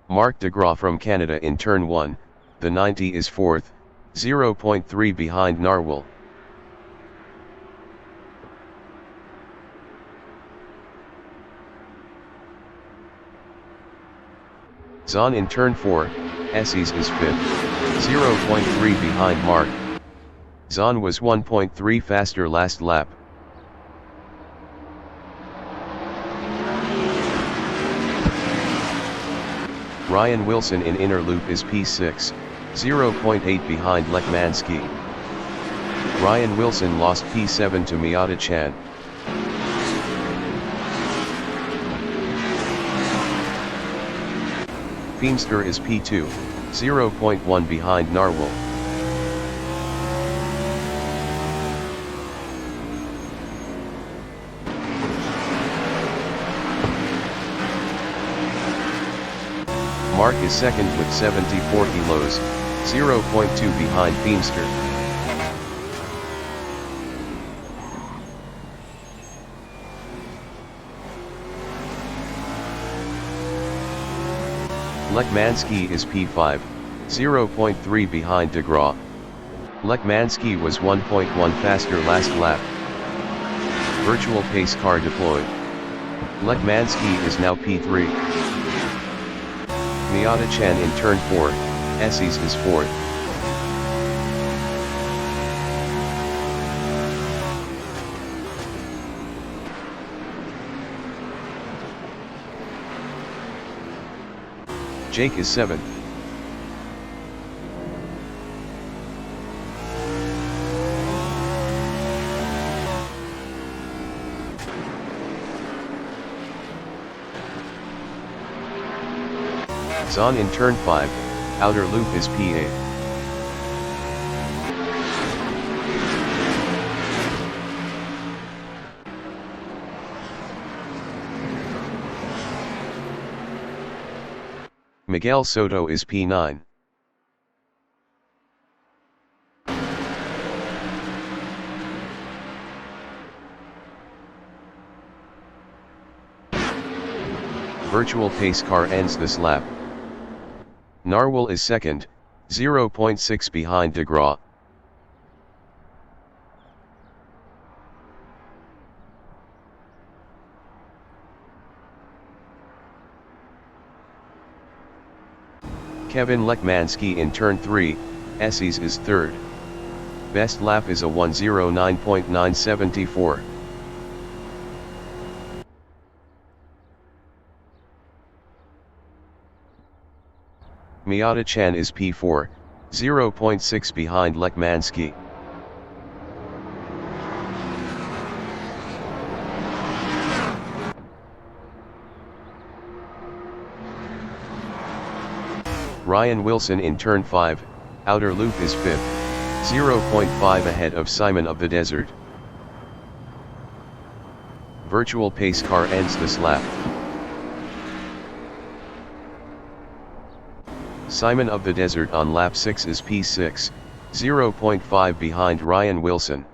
Mark DeGraw from Canada in turn 1, the 90 is 4th, 0.3 behind Narwhal. Zahn in turn 4, Esses is 5th, 0.3 behind Mark. Zahn was 1.3 faster last lap. Ryan Wilson in inner loop is P6, 0.8 behind Lekmanski. Ryan Wilson lost P7 to Miata Chan. Feemster is P2, 0.1 behind Narwhal. Mark is second with 74 kilos, 0.2 behind Feemster. Lekmanski is P5, 0.3 behind DeGraw. Lekmanski was 1.1 faster last lap. Virtual pace car deployed. Lekmanski is now P3. Miata Chan in turn 4, Esses is 4th. Jake is 7th. Zahn in turn 5, outer loop is P8. Miguel Soto is P9. Virtual pace car ends this lap. Narwhal is second, 0.6 behind DeGraw. Kevin Lekmanski in turn 3, Esses is third. Best lap is a 1:09.974. Miata-chan is P4, 0.6 behind Lekmanski. Ryan Wilson in turn 5, outer loop is 5th, 0.5 ahead of Simon of the Desert. Virtual pace car ends this lap. Simon of the Desert on lap 6 is P6, 0.5 behind Ryan Wilson.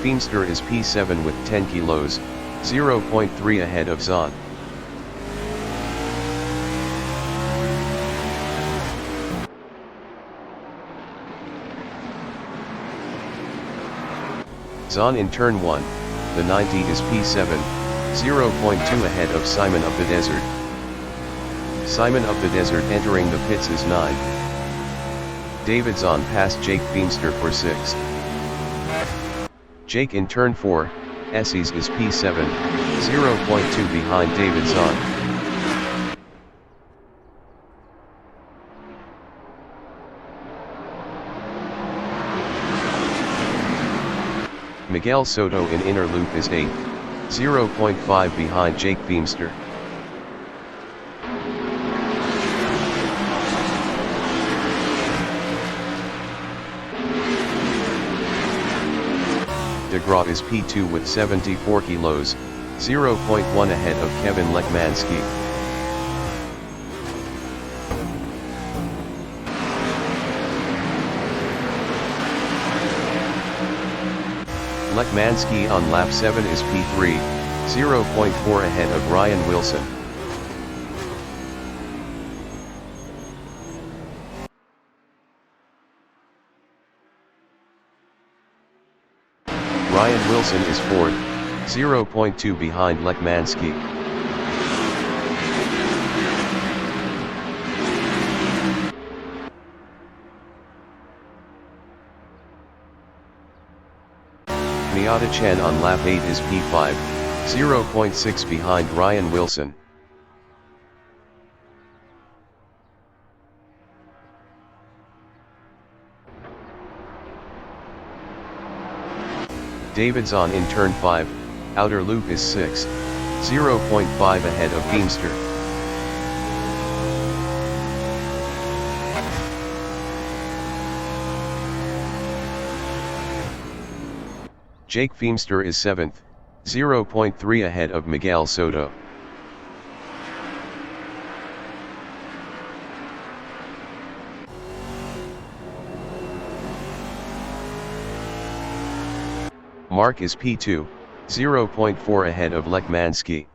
Feemster is P7 with 10 kilos, 0.3 ahead of Zahn. Zahn in turn 1, the 90 is P7, 0.2 ahead of Simon of the Desert. Simon of the Desert entering the pits is 9. David Zahn passed Jake Feemster for 6th. Jake in turn 4, Esses is P7, 0.2 behind David Zahn. Miguel Soto in inner loop is 8th, 0.5 behind Jake Feemster. DeGraw is P2 with 74 kilos, 0.1 ahead of Kevin Lekmanski. Lekmanski on lap 7 is P3, 0.4 ahead of Ryan Wilson. Ryan Wilson is 4th, 0.2 behind Lekmanski. Miata-chan on lap 8 is P5, 0.6 behind Ryan Wilson. David Zahn in turn 5, outer loop is 6th, 0.5 ahead of Feemster. Jake Feemster is 7th, 0.3 ahead of Miguel Soto. Mark is P2, 0.4 ahead of Lekmanski.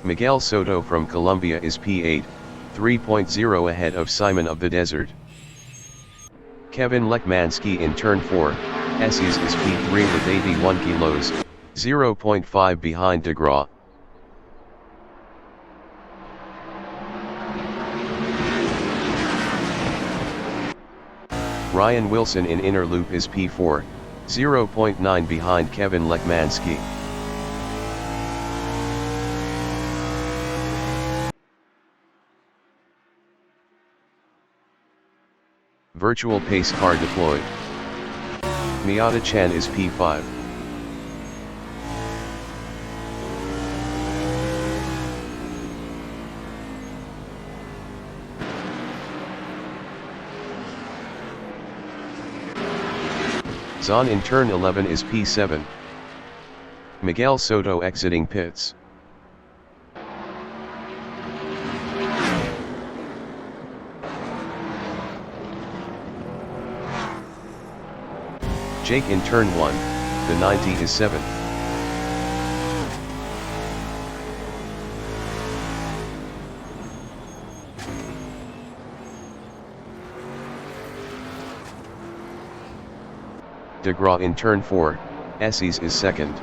Miguel Soto from Colombia is P8, 3.0 ahead of Simon of the Desert. Kevin Lekmanski in turn 4, Esses is P3 with 81 kilos, 0.5 behind DeGraw. Ryan Wilson in inner loop is P4, 0.9 behind Kevin Lekmanski. Virtual pace car deployed. Miata-chan is P5. Zahn in turn 11 is P7. Miguel Soto exiting pits. Jake in turn 1, the 90 is 7. DeGraw in turn 4, Esses is second.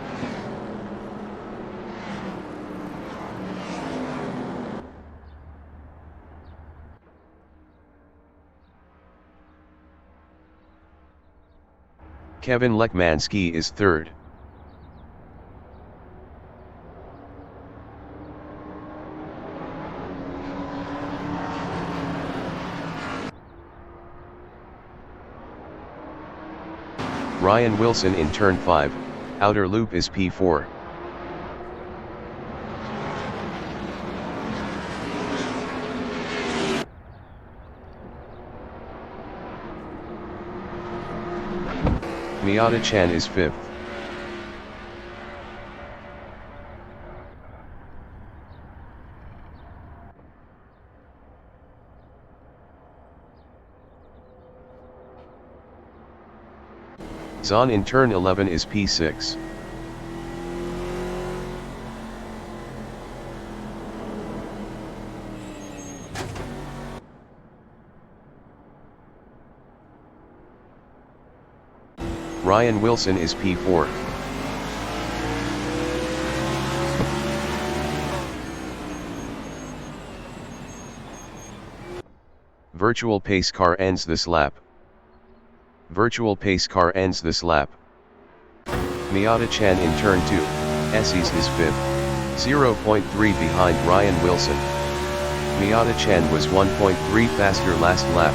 Kevin Lekmanski is third. Ryan Wilson in turn 5, outer loop is P4. Miata Chan is 5th. Zahn in turn 11 is P6. Ryan Wilson is P4. Virtual pace car ends this lap. Virtual pace car ends this lap. Miata Chan in turn 2, Esses is 5th, 0.3 behind Ryan Wilson. Miata Chan was 1.3 faster last lap.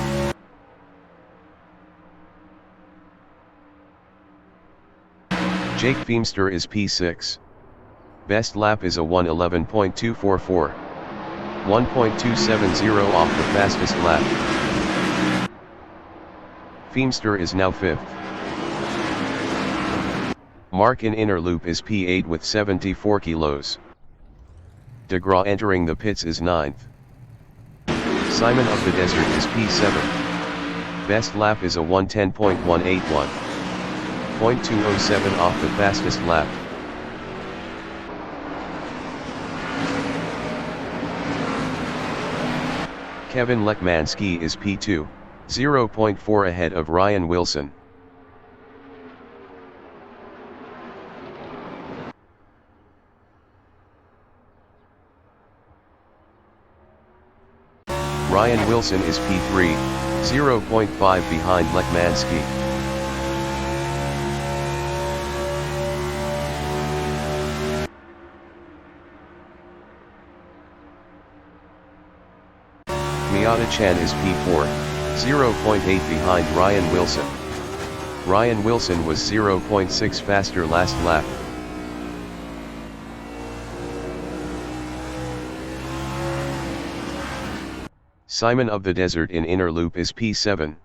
Jake Feemster is P6. Best lap is a 1:11.244. 1.270 off the fastest lap. Feemster is now 5th. Mark in inner loop is P8 with 74 kilos. DeGraw entering the pits is 9th. Simon of the Desert is P7. Best lap is a 1:10.181. 0.207 off the fastest lap. Kevin Lekmanski is P2, 0.4 ahead of Ryan Wilson. Ryan Wilson is P3, 0.5 behind Lekmanski. Miata Chan is P4, 0.8 behind Ryan Wilson. Ryan Wilson was 0.6 faster last lap. Simon of the Desert in inner loop is P7.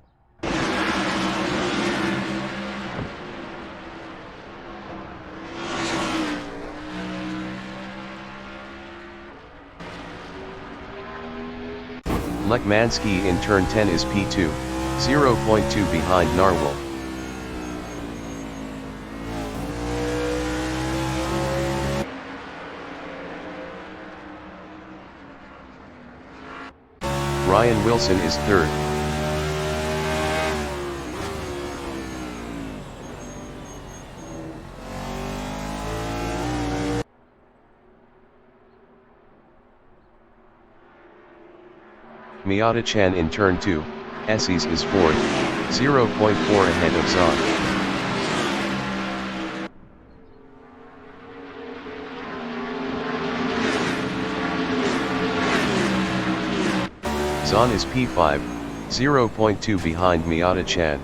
Lekmanski in turn 10 is P2, 0.2 behind Narwhal. Ryan Wilson is third. Miata Chan in turn 2, Esses is 4th, 0.4 ahead of Zahn. Zahn is P5, 0.2 behind Miata Chan.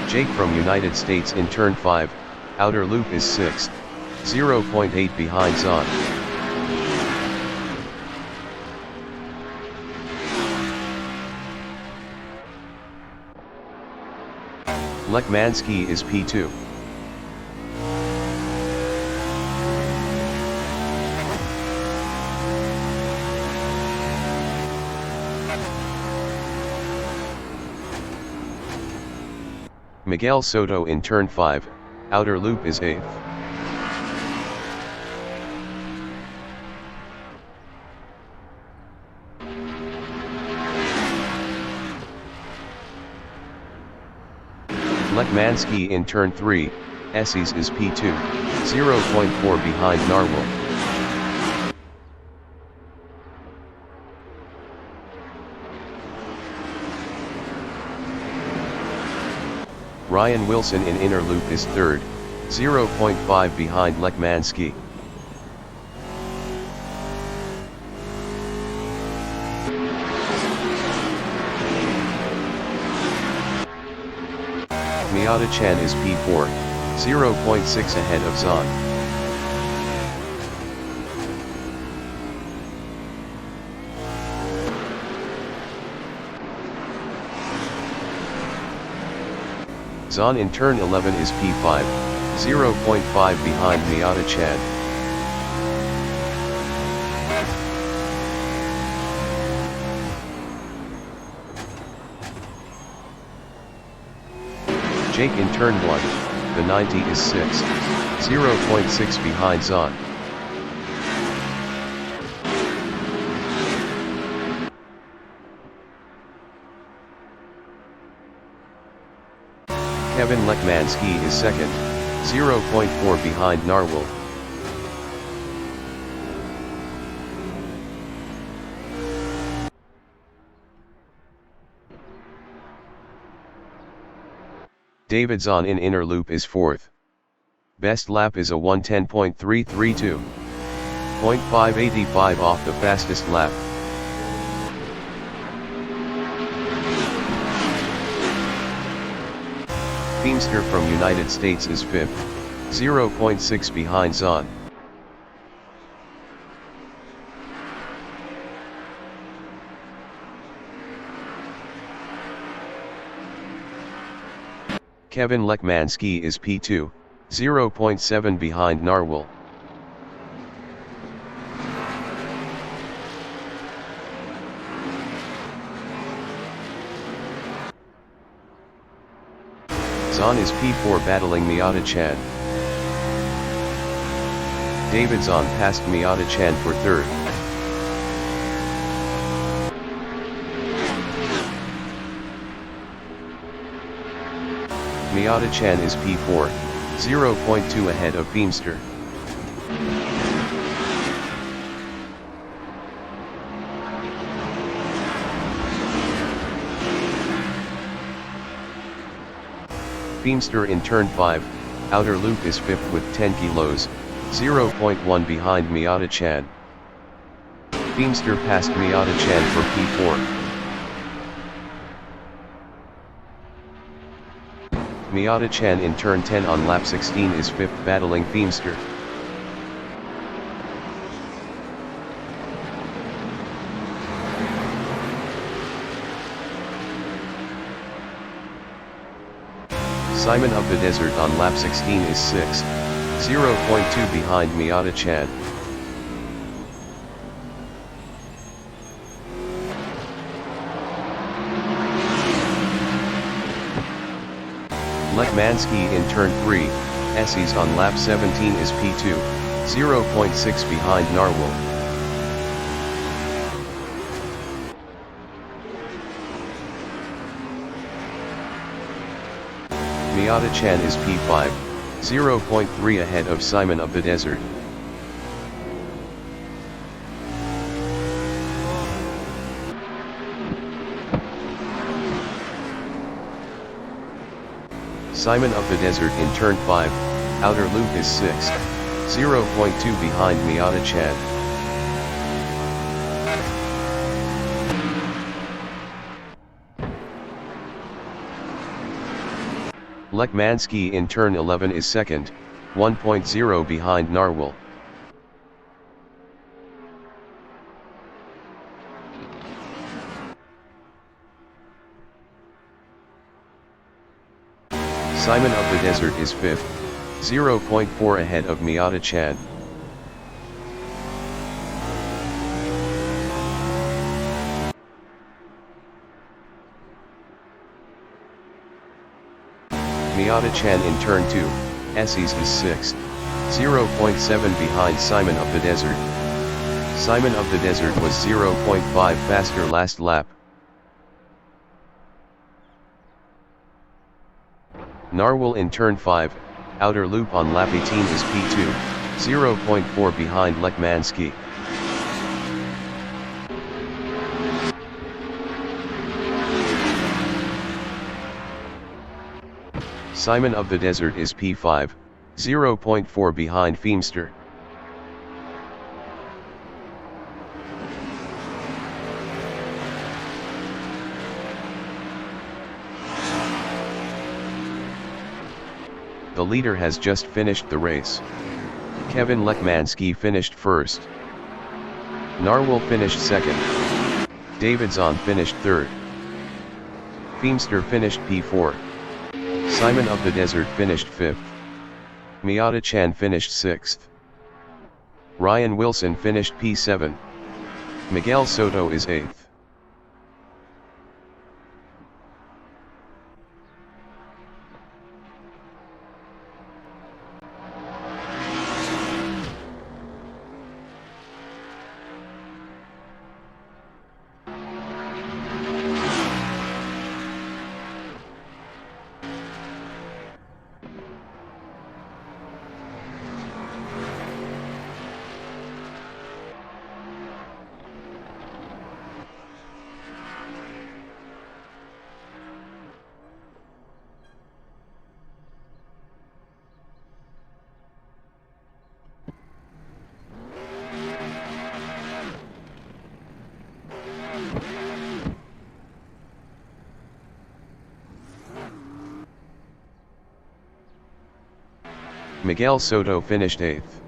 Jake from United States in turn 5, outer loop is 6th. 0.8 behind Zahn. Lekmanski is P2. Miguel Soto in turn 5, outer loop is 8th. Lekmanski in turn 3, Esses is P2, 0.4 behind Narwhal. Ryan Wilson in inner loop is 3rd, 0.5 behind Lekmanski. Miata Chan is P4, 0.6 ahead of Zahn. Zahn in turn 11 is P5, 0.5 behind Miata Chan. Jake in turn 1, the 90 is 6, 0.6 behind Zahn. Kevin Lekmanski is 2nd, 0.4 behind Narwhal. David Zahn in inner loop is 4th. Best lap is a 1:10.332. 0.585 off the fastest lap. Feemster from United States is 5th, 0.6 behind Zahn. Kevin Lekmanski is P2, 0.7 behind Narwhal. Zahn is P4 battling Miata Chan. David Zahn passed Miata Chan for 3rd. Miata Chan is P4, 0.2 ahead of Feemster. Feemster in turn 5, outer loop is 5th with 10 kilos, 0.1 behind Miata Chan. Feemster passed Miata Chan for P4. Miata Chan in turn 10 on lap 16 is 5th battling Feemster. Simon of the Desert on lap 16 is 6th, 0.2 behind Miata Chan. Lekmanski in turn 3, Esses on lap 17 is P2, 0.6 behind Narwhal. Miata Chan is P5, 0.3 ahead of Simon of the Desert. Simon of the Desert in turn 5, outer loop is 6th, 0.2 behind Miata Chan. Lekmanski in turn 11 is 2nd, 1.0 behind Narwhal. Simon of the Desert is 5th, 0.4 ahead of Miata Chan. Miata Chan in turn 2, Esses is 6th, 0.7 behind Simon of the Desert. Simon of the Desert was 0.5 faster last lap. Narwhal in turn 5, outer loop on lap 18 is P2, 0.4 behind Lekmansky. Simon of the Desert is P5, 0.4 behind Feemster. The leader has just finished the race. Kevin Lekmansky finished first. Narwhal finished second. Davidson finished third. Feemster finished P4. Simon of the Desert finished 5th. Miata Chan finished 6th. Ryan Wilson finished P7. Miguel Soto is 8th. Miguel Soto finished 8th.